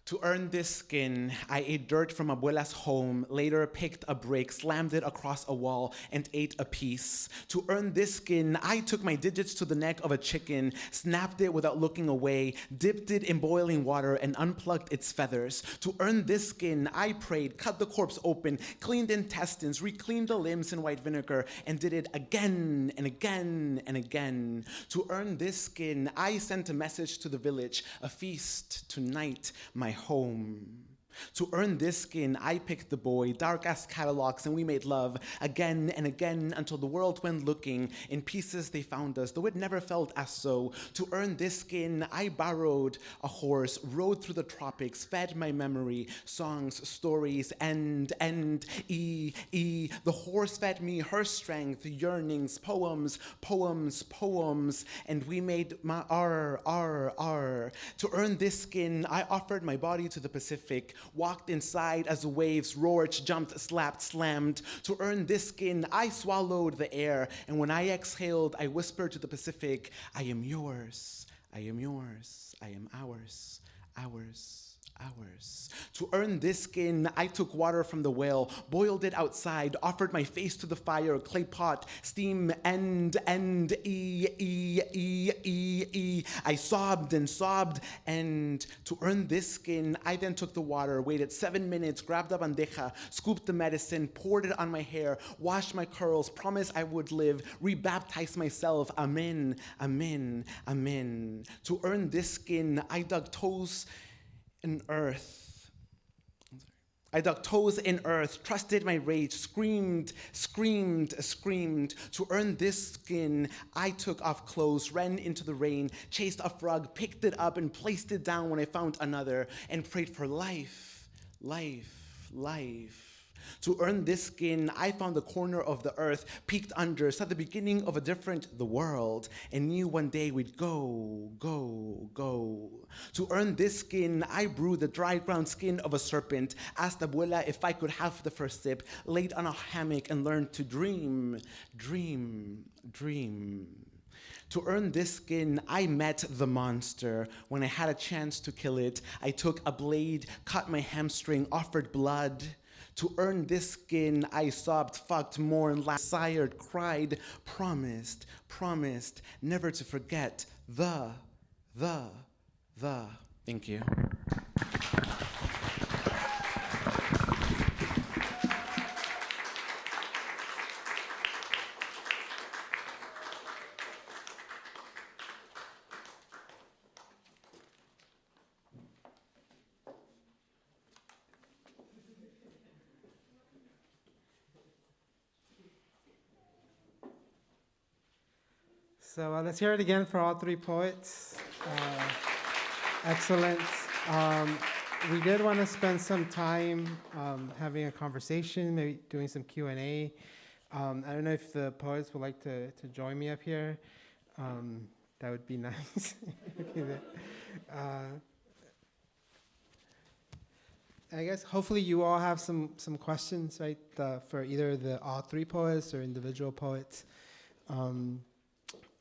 To earn this skin, I ate dirt from Abuela's home, later picked a brick, slammed it across a wall, and ate a piece. To earn this skin, I took my digits to the neck of a chicken, snapped it without looking away, dipped it in boiling water, and unplugged its feathers. To earn this skin, I prayed, cut the corpse open, cleaned intestines, recleaned the limbs in white vinegar, and did it again and again and again. To earn this skin, I sent a message to the village, a feast tonight, my home. To earn this skin, I picked the boy, dark-ass catalogs, and we made love again and again until the world went looking. In pieces they found us, though it never felt as so. To earn this skin, I borrowed a horse, rode through the tropics, fed my memory, songs, stories, and the horse fed me her strength, yearnings, poems, and we made my R. To earn this skin, I offered my body to the Pacific, walked inside as the waves roared, jumped, slapped, slammed. To earn this skin, I swallowed the air, and when I exhaled, I whispered to the Pacific, I am yours, I am yours, I am ours, ours. To earn this skin, I took water from the well, boiled it outside, offered my face to the fire, clay pot, steam, end, e. I sobbed and sobbed, and to earn this skin, I then took the water, waited 7 minutes, grabbed a bandeja, scooped the medicine, poured it on my hair, washed my curls, promised I would live, rebaptized myself, amen, amen, amen. To earn this skin, I dug toes in earth. I dug toes in earth, trusted my rage, screamed. To earn this skin, I took off clothes, ran into the rain, chased a frog, picked it up and placed it down when I found another, and prayed for life. To earn this skin, I found the corner of the earth, peeked under, saw the beginning of the world, and knew one day we'd go. To earn this skin, I brewed the dry ground skin of a serpent, asked Abuela if I could have the first sip, laid on a hammock and learned to dream. To earn this skin, I met the monster. When I had a chance to kill it, I took a blade, cut my hamstring, offered blood. To earn this skin, I sobbed, fucked, mourned, laughed, sired, cried, promised, never to forget the. Thank you. So let's hear it again for all three poets. Excellent. We did want to spend some time having a conversation, maybe doing some Q&A. I don't know if the poets would like to join me up here. That would be nice. I guess hopefully you all have some questions, right, for either all three poets or individual poets.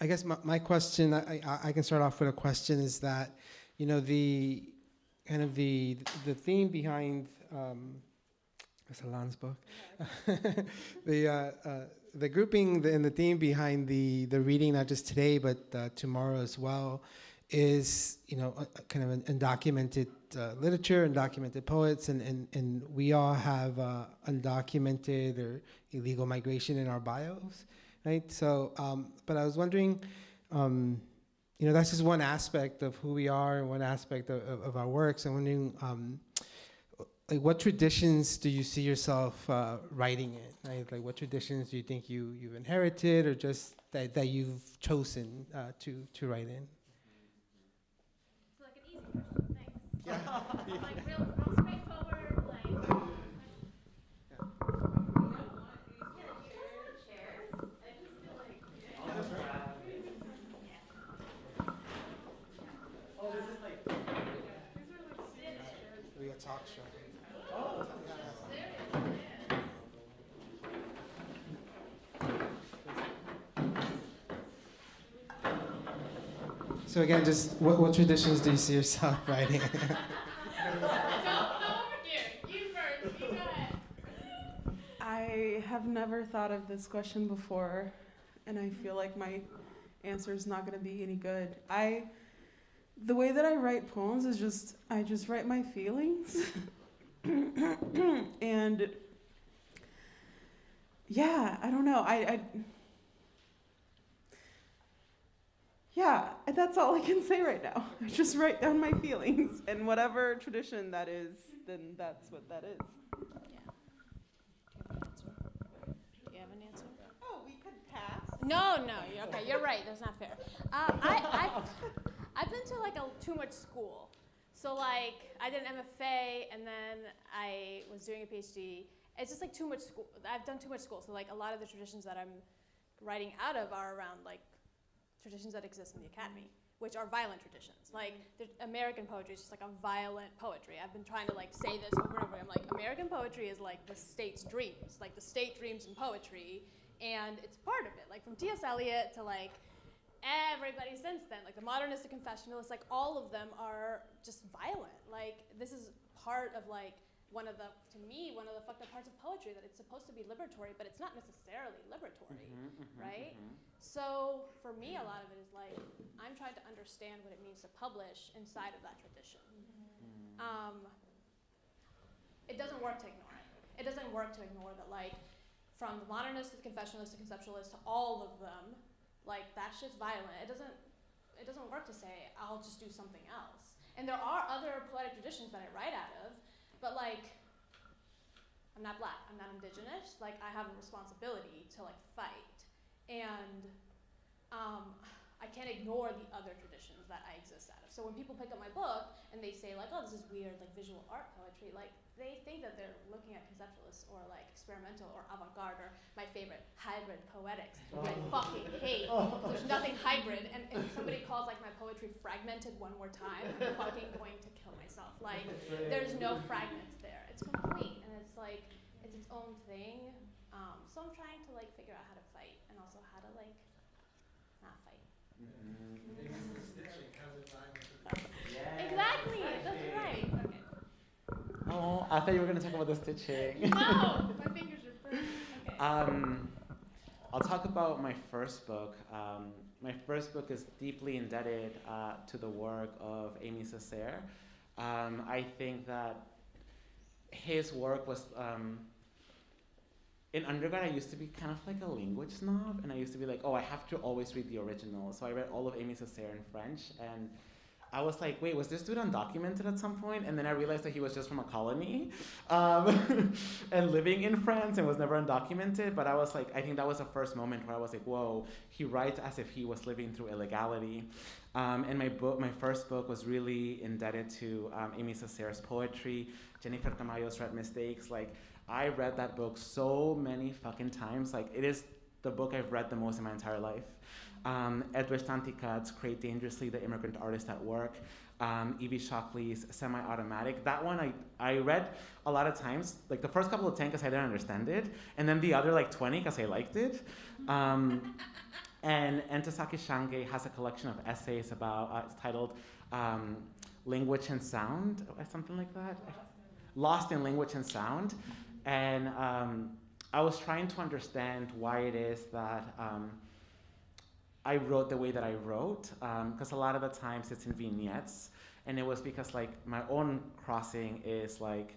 I guess my question, I can start off with a question, is that, you know, the theme behind Alan's book, the grouping and the theme behind the reading, not just today but tomorrow as well, is, you know, kind of an undocumented literature, undocumented poets, and we all have undocumented or illegal migration in our bios. Right. So, but I was wondering, you know, that's just one aspect of who we are, one aspect of our works. I'm wondering, like, what traditions do you see yourself writing in? Right? Like, what traditions do you think you've inherited, or just that you've chosen to write in? It's like an easy question. Thanks. Yeah. Like real straightforward. Like. Talk show. So again, just what traditions do you see yourself writing? Don't over here. You first. You go ahead. I have never thought of this question before, and I feel like my answer is not going to be any good. The way that I write poems is I just write my feelings. And yeah, I don't know. Yeah, that's all I can say right now. I just write down my feelings, and whatever tradition that is, then that's what that is. Yeah. Do you have an answer? Oh, we could pass. No. Okay, you're right. That's not fair. I've been to like too much school. So like I did an MFA and then I was doing a PhD. It's just like too much school. I've done too much school. So like a lot of the traditions that I'm writing out of are around like traditions that exist in the academy, which are violent traditions. Like the American poetry is just like a violent poetry. I've been trying to like say this over and over. I'm like, American poetry is like the state's dreams. Like the state dreams in poetry, and it's part of it. Like from T.S. Eliot to like everybody since then, like the modernist, the confessionalists, like all of them are just violent. Like this is part of like one of the fucked up parts of poetry, that it's supposed to be liberatory, but it's not necessarily liberatory, right? So for me, a lot of it is like, I'm trying to understand what it means to publish inside of that tradition. It doesn't work to ignore it. It doesn't work to ignore that, like, from the modernist to the confessionalist to conceptualist to all of them, like that shit's violent. It doesn't work to say, I'll just do something else. And there are other poetic traditions that I write out of, but like, I'm not black, I'm not indigenous, like I have a responsibility to like fight. And I can't ignore the other traditions that I exist out of. So when people pick up my book and they say like, oh, this is weird, like visual art poetry, like they think that they're looking at conceptualists or like experimental or avant-garde or my favorite, hybrid poetics, which I fucking hate. There's nothing hybrid, and if somebody calls like my poetry fragmented one more time, I'm fucking going to kill myself. Like, there's no fragment there. It's complete, and it's like, it's its own thing. So I'm trying to like figure out how to fight, and also how to like not fight. Exactly, that's right. Okay. Oh, I thought you were going to talk about the stitching. No, my fingers are burning. Okay. I'll talk about my first book. My first book is deeply indebted to the work of Aimé Césaire. I think that his work was, in undergrad, I used to be kind of like a language snob, and I used to be like, oh, I have to always read the original. So I read all of Aimé Césaire in French, and I was like, wait, was this dude undocumented at some point? And then I realized that he was just from a colony and living in France and was never undocumented. But I was like, I think that was the first moment where I was like, whoa, he writes as if he was living through illegality. And my first book was really indebted to Aimé Césaire's poetry, Jennifer Tamayo's Red Mistakes. Like, I read that book so many fucking times. Like, it is the book I've read the most in my entire life. Edwidge Tantikat's Create Dangerously, The Immigrant Artist at Work, Evie Shockley's Semi-Automatic. That one I read a lot of times, like the first couple of 10 because I didn't understand it, and then the other like 20 because I liked it. And Ntozake Shange has a collection of essays about, it's titled Language and Sound, or something like that. Lost in Language and Sound. And I was trying to understand why it is that I wrote the way that I wrote, because a lot of the times it's in vignettes, and it was because like my own crossing is like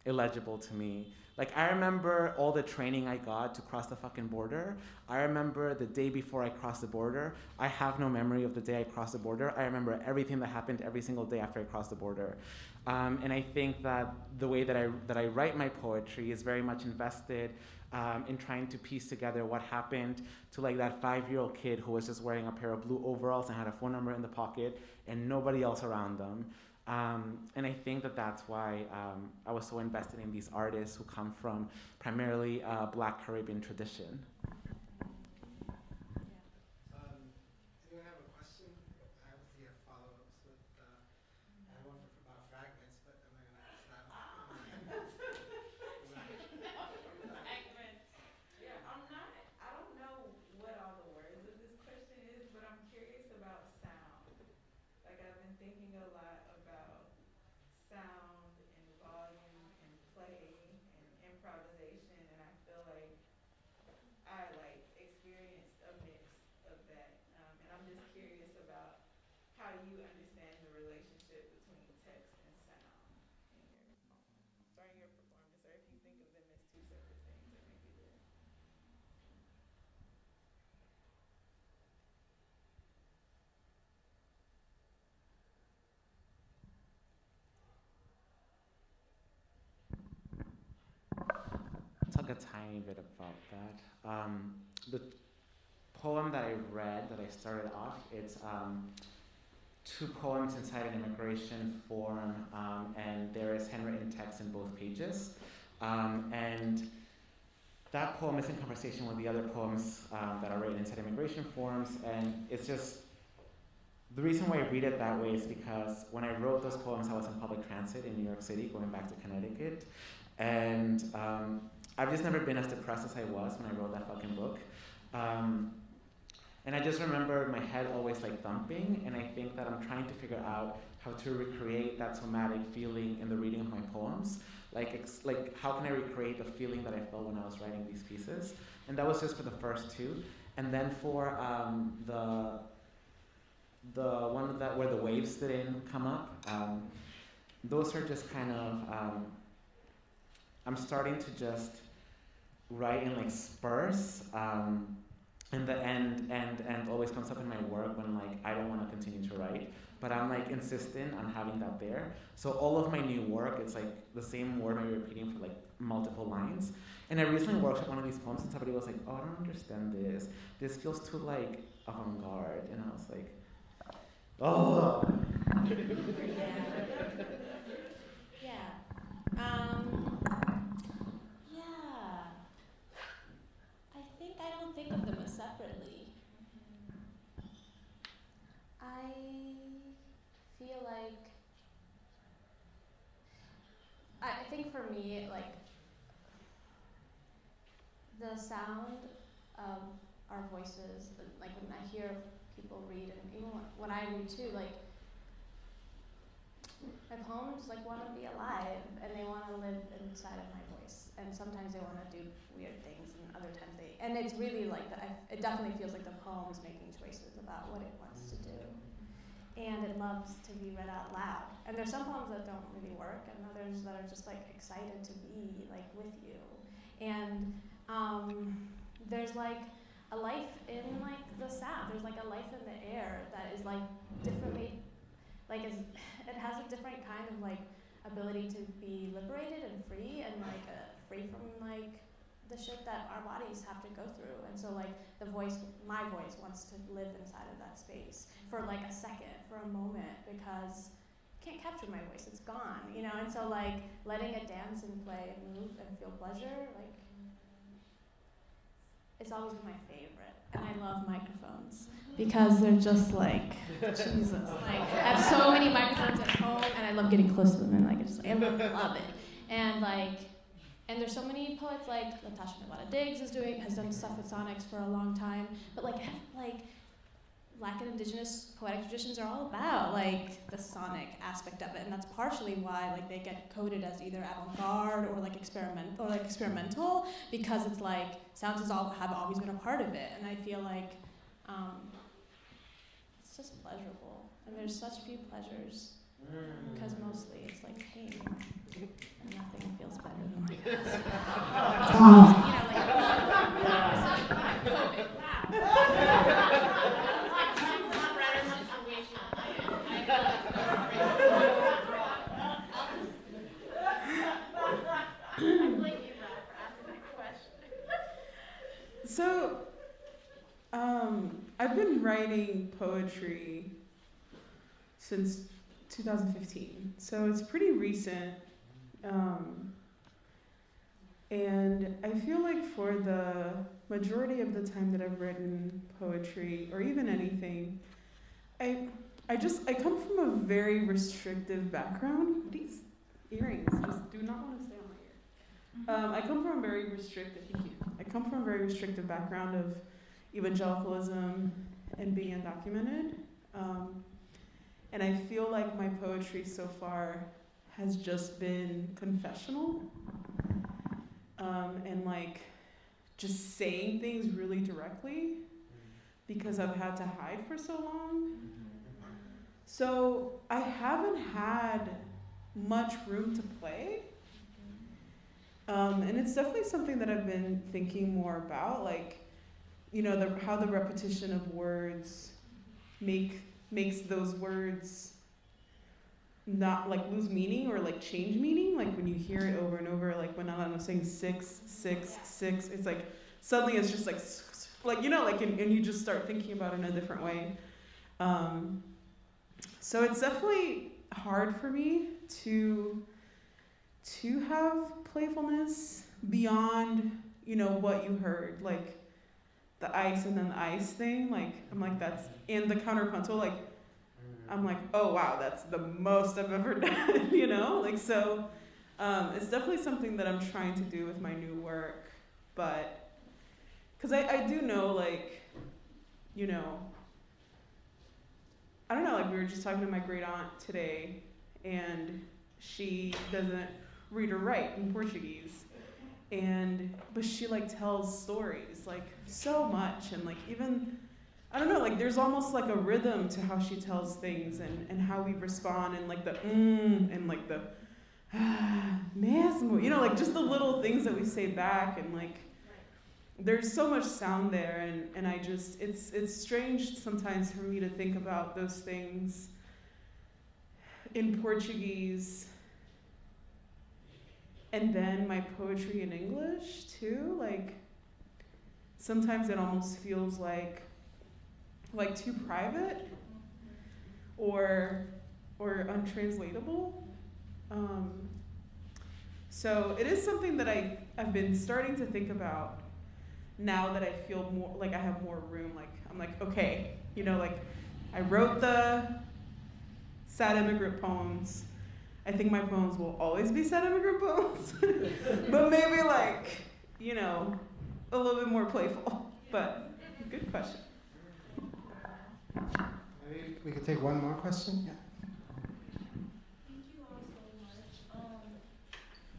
illegible to me. Like I remember all the training I got to cross the fucking border. I remember the day before I crossed the border. I have no memory of the day I crossed the border. I remember everything that happened every single day after I crossed the border. And I think that the way that I write my poetry is very much invested in trying to piece together what happened to like that 5-year-old kid who was just wearing a pair of blue overalls and had a phone number in the pocket and nobody else around them. And I think that that's why I was so invested in these artists who come from primarily a Black Caribbean tradition. Anyone have a question? I obviously have follow-ups with, I have one about fragments, but I'm not going to ask that one. Yeah, I don't know what all the words of this question is, but I'm curious about sound. Like I've been thinking a lot about sound and volume and play and improvisation, and I feel like I like experienced a mix of that. And I'm just curious about how you understand the relationship between text and sound during your performance, or if you think of them as two separate things, or maybe they're. Talk a tiny bit about that. The poem that I read, that I started off, it's 2 poems inside an immigration form, and there is handwritten text in both pages. And that poem is in conversation with the other poems that are written inside immigration forms, and it's just, the reason why I read it that way is because when I wrote those poems, I was in public transit in New York City, going back to Connecticut, and I've just never been as depressed as I was when I wrote that fucking book. And I just remember my head always like thumping, and I think that I'm trying to figure out how to recreate that somatic feeling in the reading of my poems. Like how can I recreate the feeling that I felt when I was writing these pieces? And that was just for the first two. And then for the one that where the waves didn't come up, those are just kind of, I'm starting to just write in like spurs, and the end always comes up in my work when like I don't want to continue to write, but I'm like insistent on having that there. So all of my new work, it's like the same word I'm repeating for like multiple lines. And I recently workshopped one of these poems and somebody was like, oh, I don't understand this. This feels too like avant-garde. And I was like, oh. I don't think of them as separately. I feel like, I think for me, like, the sound of our voices, like when I hear people read, and even when I read too, like, my poems like want to be alive, and they want to live inside of my voice. And sometimes they want to do weird things, and other times they, and it's really like that. It definitely feels like the poem is making choices about what it wants to do. And it loves to be read out loud. And there's some poems that don't really work, and others that are just like excited to be like with you. And there's like a life in like the sound. There's like a life in the air that is like differently, like it has a different kind of like ability to be liberated and free, and like free from like the shit that our bodies have to go through. And so like the voice, my voice wants to live inside of that space for like a second, for a moment, because I can't capture my voice, it's gone, you know? And so like letting it dance and play and move and feel pleasure, like it's always been my favorite. And I love microphones because they're just like, Jesus. Like I have so many microphones at home, and I love getting close to them, and like I love it. And like, and there's so many poets, like Natasha Diggs has done stuff with sonics for a long time, but like Black and Indigenous poetic traditions are all about like the sonic aspect of it, and that's partially why like they get coded as either avant-garde or like experimental, because it's like sounds have always been a part of it, and I feel like it's just pleasurable, and there's such few pleasures, because mostly it's like pain, and nothing feels better than like this. So, I've been writing poetry since 2015, so it's pretty recent. And I feel like for the majority of the time that I've written poetry, or even anything, I come from a very restrictive background. These earrings just do not want to stay on my ear. I come from a very restrictive background of evangelicalism and being undocumented. And I feel like my poetry so far has just been confessional, and like just saying things really directly because I've had to hide for so long. So I haven't had much room to play. And it's definitely something that I've been thinking more about, like, you know, how the repetition of words makes those words not like lose meaning or like change meaning. Like when you hear it over and over, like when I'm saying 6, 6, 6, it's like suddenly it's just like you know, like and you just start thinking about it in a different way. So it's definitely hard for me to have playfulness beyond, you know, what you heard, like the ice and then the ice thing. Like I'm like, that's in the counterpunto, like I'm like, oh wow, that's the most I've ever done, you know? Like so it's definitely something that I'm trying to do with my new work, but because I do know, like, you know, I don't know, like we were just talking to my great aunt today, and she doesn't read or write in Portuguese. But she like tells stories like so much, and like even, I don't know, like there's almost like a rhythm to how she tells things, and how we respond, and like the and like the mesmo, you know, like just the little things that we say back, and like there's so much sound there, and I just, it's strange sometimes for me to think about those things in Portuguese and then my poetry in English too. Like sometimes it almost feels like too private or untranslatable. So it is something that I've been starting to think about now that I feel more like I have more room. Like I'm like, okay, you know, like I wrote the sad immigrant poems. I think my poems will always be sad immigrant poems, but maybe like, you know, a little bit more playful. But good question. Maybe we could take one more question. Yeah. Thank you all so much.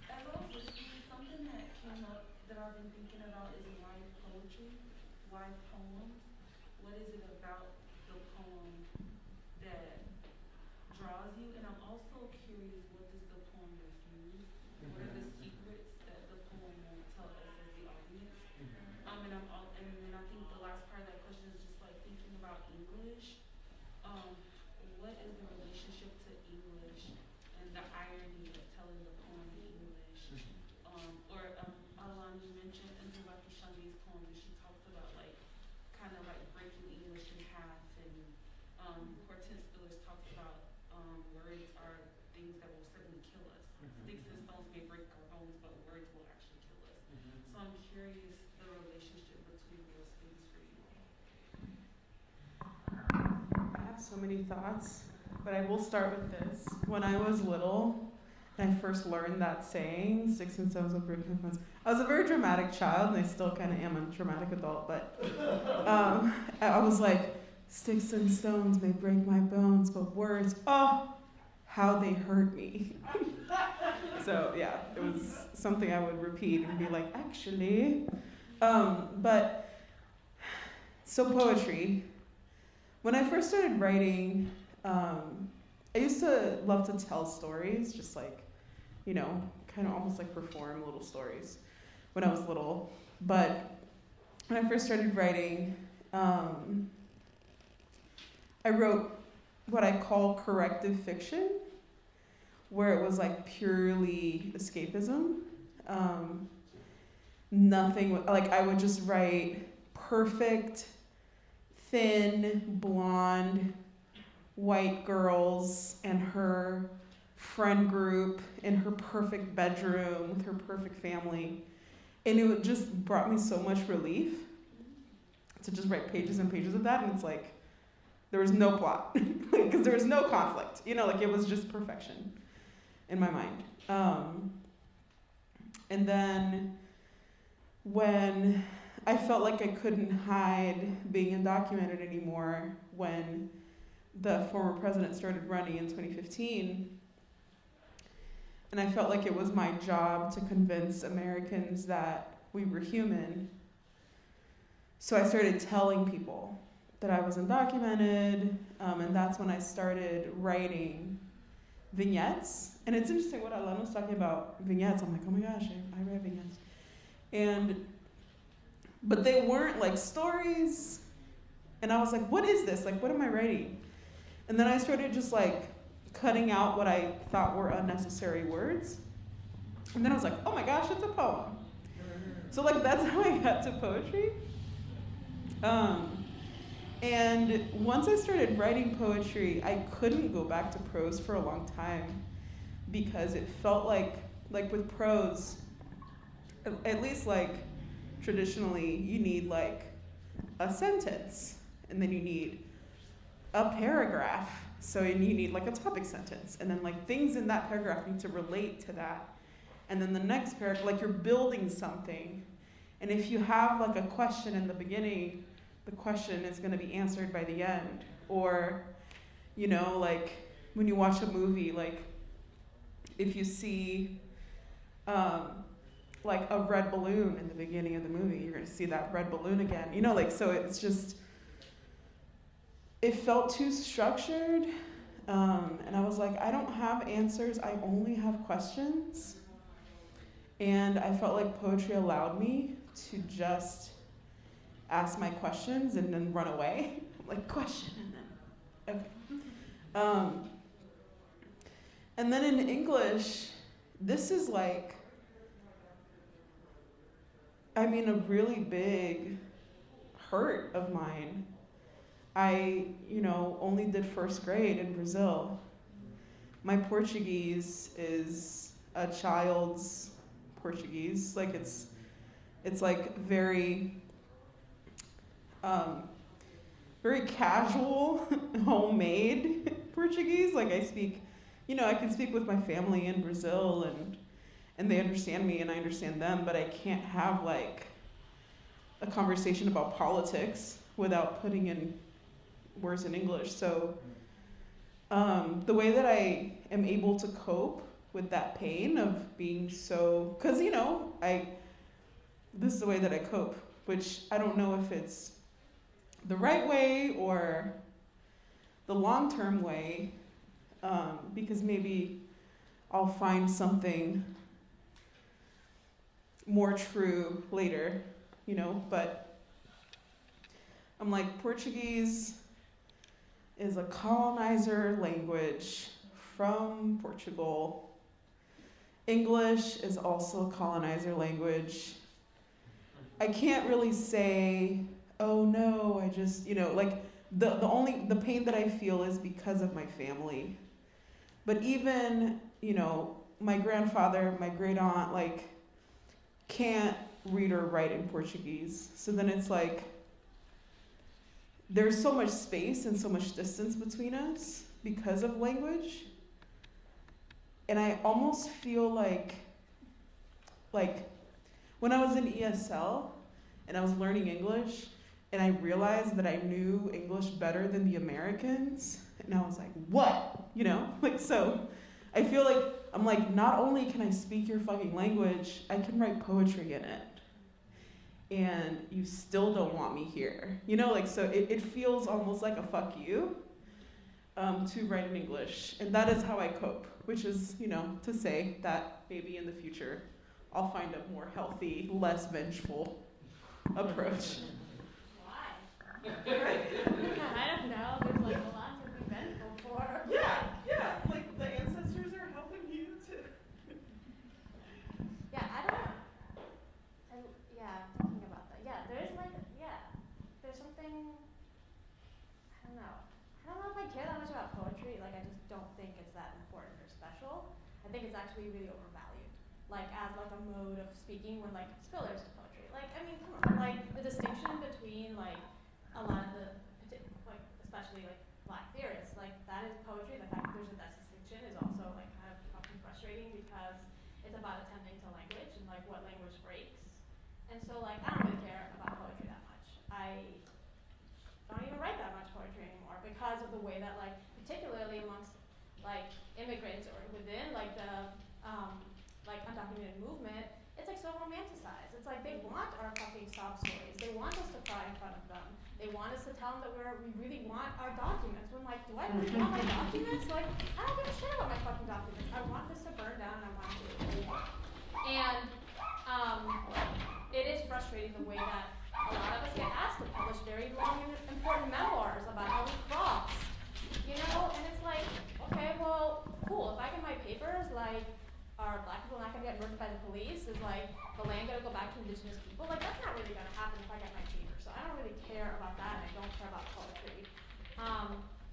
As I was listening, something that came up that I've been thinking about is live poetry, live poems. What is it about the poem that draws you? And I'm also curious, what does the poem refuse? What are the secrets that the poem won't tell us as the audience? And then I think the last part of that question is just like thinking about English. What is the relationship to English and the irony of telling the poem in English? Aline, you mentioned Untitled Chapter's poem, and she talks about like kind of like breaking English in half, and Huerta talks about words are things that will certainly kill us. Sticks and stones may break our bones, but words will actually kill us. So I'm curious the relationship between those things for you all. I have so many thoughts, but I will start with this. When I was little, and I first learned that saying, sticks and stones will break my bones. I was a very dramatic child, and I still kind of am a dramatic adult, but I was like, sticks and stones may break my bones, but words, oh, how they hurt me. So yeah, it was something I would repeat and be like, actually. So poetry. When I first started writing, I used to love to tell stories, just like, you know, kind of almost like perform little stories when I was little. But when I first started writing, I wrote what I call corrective fiction, where it was like purely escapism. Nothing, like I would just write perfect, thin, blonde, white girls and her friend group in her perfect bedroom with her perfect family. And it just brought me so much relief to just write pages and pages of that. And it's like, there was no plot, because there was no conflict. You know, like it was just perfection in my mind. And then when I felt like I couldn't hide being undocumented anymore, when the former president started running in 2015, and I felt like it was my job to convince Americans that we were human. So I started telling people that I was undocumented, and that's when I started writing vignettes. And it's interesting what Alan was talking about, vignettes. I'm like, oh my gosh, I write vignettes. But they weren't like stories. And I was like, what is this? Like, what am I writing? And then I started just like cutting out what I thought were unnecessary words. And then I was like, oh my gosh, it's a poem. So like that's how I got to poetry. And once I started writing poetry, I couldn't go back to prose for a long time, because it felt like with prose, at least like traditionally, you need like a sentence, and then you need a paragraph. So you need like a topic sentence, and then like things in that paragraph need to relate to that. And then the next paragraph, like you're building something. And if you have like a question in the beginning, the question is going to be answered by the end. Or, you know, like when you watch a movie, like if you see like a red balloon in the beginning of the movie, you're going to see that red balloon again. You know, like, so it's just, it felt too structured. And I was like, I don't have answers, I only have questions. And I felt like poetry allowed me to just ask my questions and then run away. Like, question, and then, okay. And then in English, this is like, I mean, a really big hurt of mine. I, you know, only did first grade in Brazil. My Portuguese is a child's Portuguese. Like it's like very, very casual, homemade Portuguese. Like I speak, you know, I can speak with my family in Brazil and they understand me and I understand them, but I can't have like a conversation about politics without putting in words in English. So the way that I am able to cope with that pain of being so, because you know, this is the way that I cope, which I don't know if it's the right way or the long-term way, because maybe I'll find something more true later, you know, but I'm like, Portuguese is a colonizer language from Portugal. English is also a colonizer language. I can't really say, oh no, I just, you know, like the pain that I feel is because of my family. But even, you know, my grandfather, my great aunt, like, can't read or write in Portuguese. So then it's like, there's so much space and so much distance between us because of language. And I almost feel like when I was in ESL and I was learning English and I realized that I knew English better than the Americans, and I was like, what? You know, like, so I feel like, I'm like, not only can I speak your fucking language, I can write poetry in it. And you still don't want me here. You know, like, so it feels almost like a fuck you to write in English. And that is how I cope, which is, you know, to say that maybe in the future I'll find a more healthy, less vengeful approach. Why? I don't know. There's like a lot to be vengeful for. Yeah. Like the ancestors are helping you to. Yeah, I don't know. Thinking about that. Yeah, there's like, there's something, I don't know if I care that much about poetry. Like, I just don't think it's that important or special. I think it's actually really overvalued. Like, as like a mode of speaking when like Spiller's poetry. Like, I mean, come on. Like, the distinction between like a lot of the, like, especially like Black theorists, like that is poetry. The fact that there's that distinction is also like kind of fucking frustrating because it's about attending to language and like what language breaks. And so, like, I don't really care about poetry that much. I don't even write that much poetry anymore because of the way that, like, particularly amongst, like, immigrants or within, like, the, like, undocumented movement, it's, like, so romanticized. It's like they want our fucking sob stories. They want us to cry in front of them. They want us to tell them that we really want our documents. When, like, do I really want my documents? Like, I don't give a shit about my fucking documents. I want this to burn down and I want it to be over. And, it is frustrating the way that a lot of us get asked to publish very long and important memoirs about how we crossed, you know? And it's like, okay, well, cool. If I get my papers, like, are Black people not gonna get murdered by the police? Is like the land gonna go back to indigenous people? Like, that's not really gonna happen if I get my papers. So I don't really care about that, and I don't care about poetry.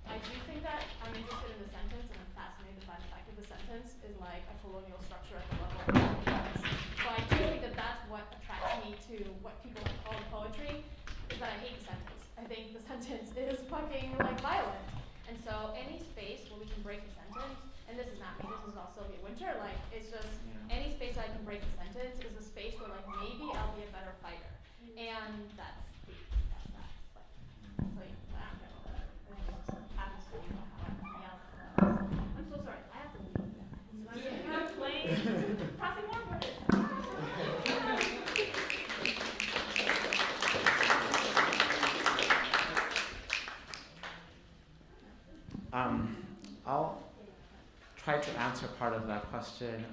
I do think that I'm interested in the sentence, and I'm fascinated by the fact that the sentence is like a colonial structure at the level of language. So I do think that that's what attracts me to what people call poetry, is that I hate the sentence. I think the sentence is fucking like violent. And so any space where we can break a sentence, and this is not me, this is all Sylvia Winter, like it's just any space that I can break a sentence is a space where like maybe I'll be a better fighter. And that's that. Like, answer part of that question.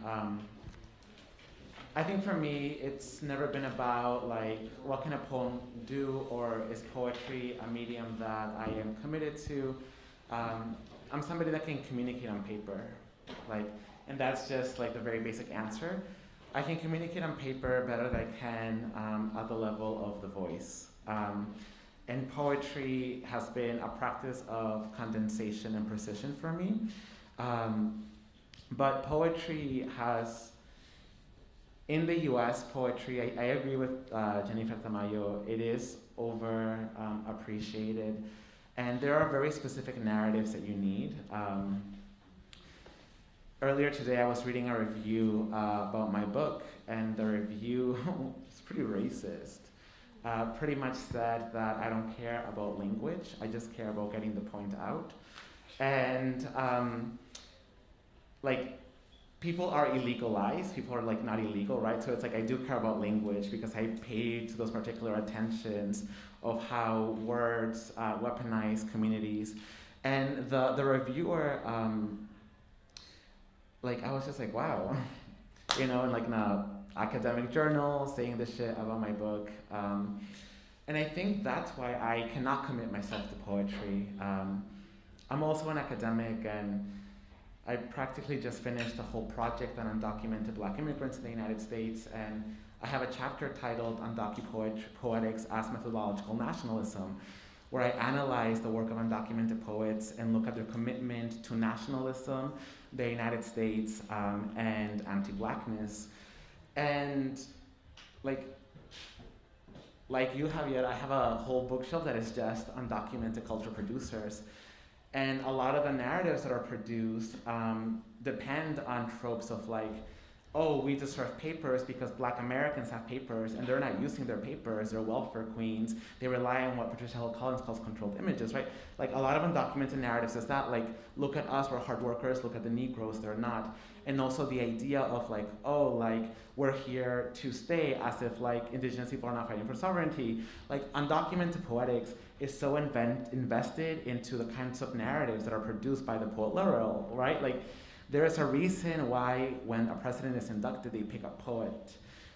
I think for me, it's never been about like, what can a poem do, or is poetry a medium that I am committed to? I'm somebody that can communicate on paper, like, and that's just like the very basic answer. I can communicate on paper better than I can at the level of the voice. And poetry has been a practice of condensation and precision for me. But poetry has, in the US, poetry, I agree with Jennif and Tamayo, it is over appreciated. And there are very specific narratives that you need. Earlier today, I was reading a review about my book, and the review is pretty racist. Pretty much said that I don't care about language, I just care about getting the point out. And like, people are illegalized, people are like not illegal, right? So it's like I do care about language because I paid to those particular attentions of how words weaponize communities. And the reviewer, like I was just like, wow, you know, in like in a academic journal saying this shit about my book. And I think that's why I cannot commit myself to poetry. I'm also an academic, and I practically just finished a whole project on undocumented Black immigrants in the United States, and I have a chapter titled Poetics as Methodological Nationalism, where I analyze the work of undocumented poets and look at their commitment to nationalism, the United States, and anti-Blackness. And like you, Javier, I have a whole bookshelf that is just undocumented culture producers. And a lot of the narratives that are produced depend on tropes of like, oh, we deserve papers because Black Americans have papers and they're not using their papers, they're welfare queens. They rely on what Patricia Hill Collins calls controlled images, right? Like a lot of undocumented narratives is that like, look at us, we're hard workers, look at the Negroes, they're not. And also the idea of like, oh, like we're here to stay, as if like indigenous people are not fighting for sovereignty. Like undocumented poetics is so invested into the kinds of narratives that are produced by the poet laureate, right? Like there is a reason why when a president is inducted, they pick a poet.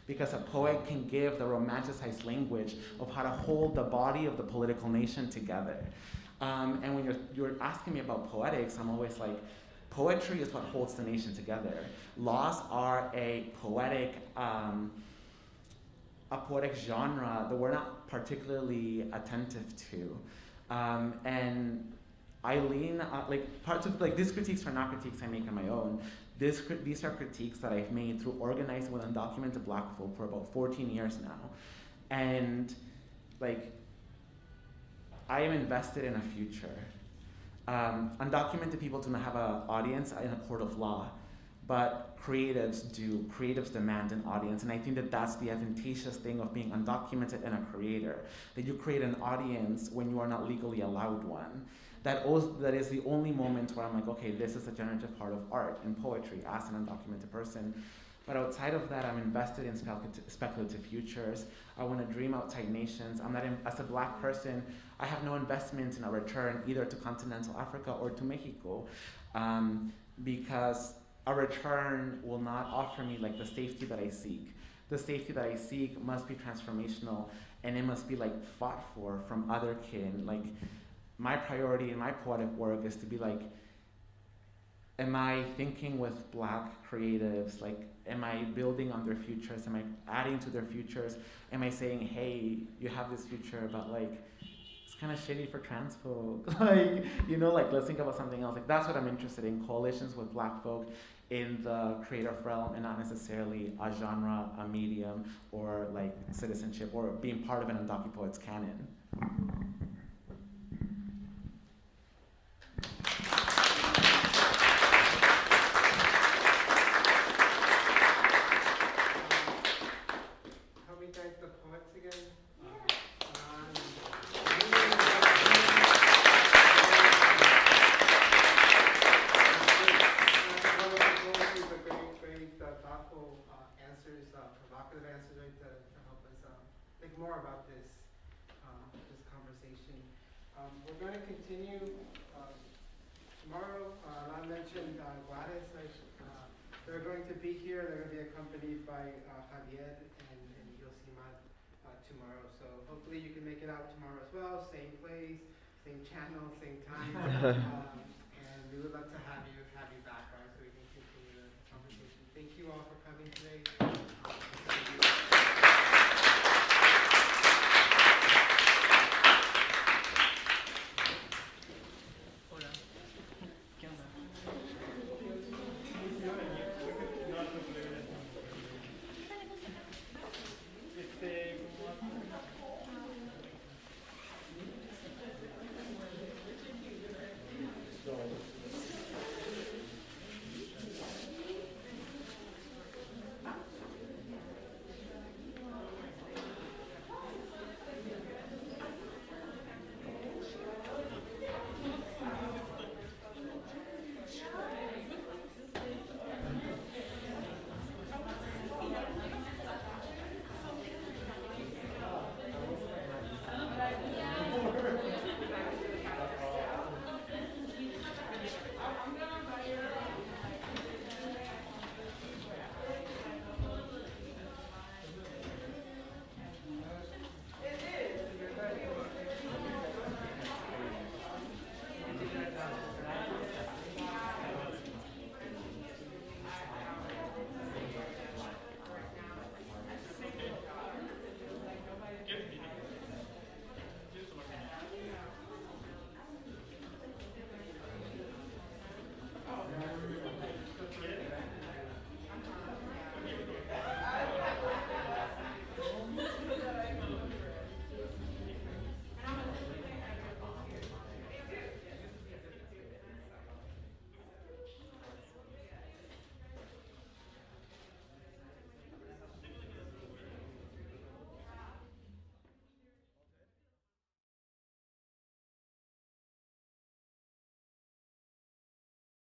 Because a poet can give the romanticized language of how to hold the body of the political nation together. And when you're asking me about poetics, I'm always like, poetry is what holds the nation together. Laws are a poetic genre that we're not particularly attentive to. And Aline, like parts of like these critiques are not critiques I make on my own. These are critiques that I've made through organizing with undocumented Black folk for about 14 years now. And like, I am invested in a future. Undocumented people do not have an audience in a court of law, but creatives do. Creatives demand an audience, and I think that that's the advantageous thing of being undocumented and a creator, that you create an audience when you are not legally allowed one. That is the only moment where I'm like, okay, this is a generative part of art and poetry as an undocumented person. But outside of that, I'm invested in speculative futures. I want to dream outside nations. I'm not, as a Black person, I have no investment in a return either to continental Africa or to Mexico, because a return will not offer me like the safety that I seek. The safety that I seek must be transformational, and it must be like fought for from other kin. Like my priority in my poetic work is to be like, am I thinking with Black creatives? Like, am I building on their futures? Am I adding to their futures? Am I saying, hey, you have this future, but like, it's kind of shitty for trans folk. Like, you know, like, let's think about something else. Like, that's what I'm interested in, coalitions with Black folk in the creative realm, and not necessarily a genre, a medium, or like citizenship, or being part of an undocumented poets canon. More about this conversation. We're going to continue tomorrow, Alan mentioned Juarez. They're going to be here. They're going to be accompanied by Javier and Yosimar tomorrow. So hopefully you can make it out tomorrow as well. Same place, same channel, same time. And we would love to have you back, so we can continue the conversation. Thank you all for coming today.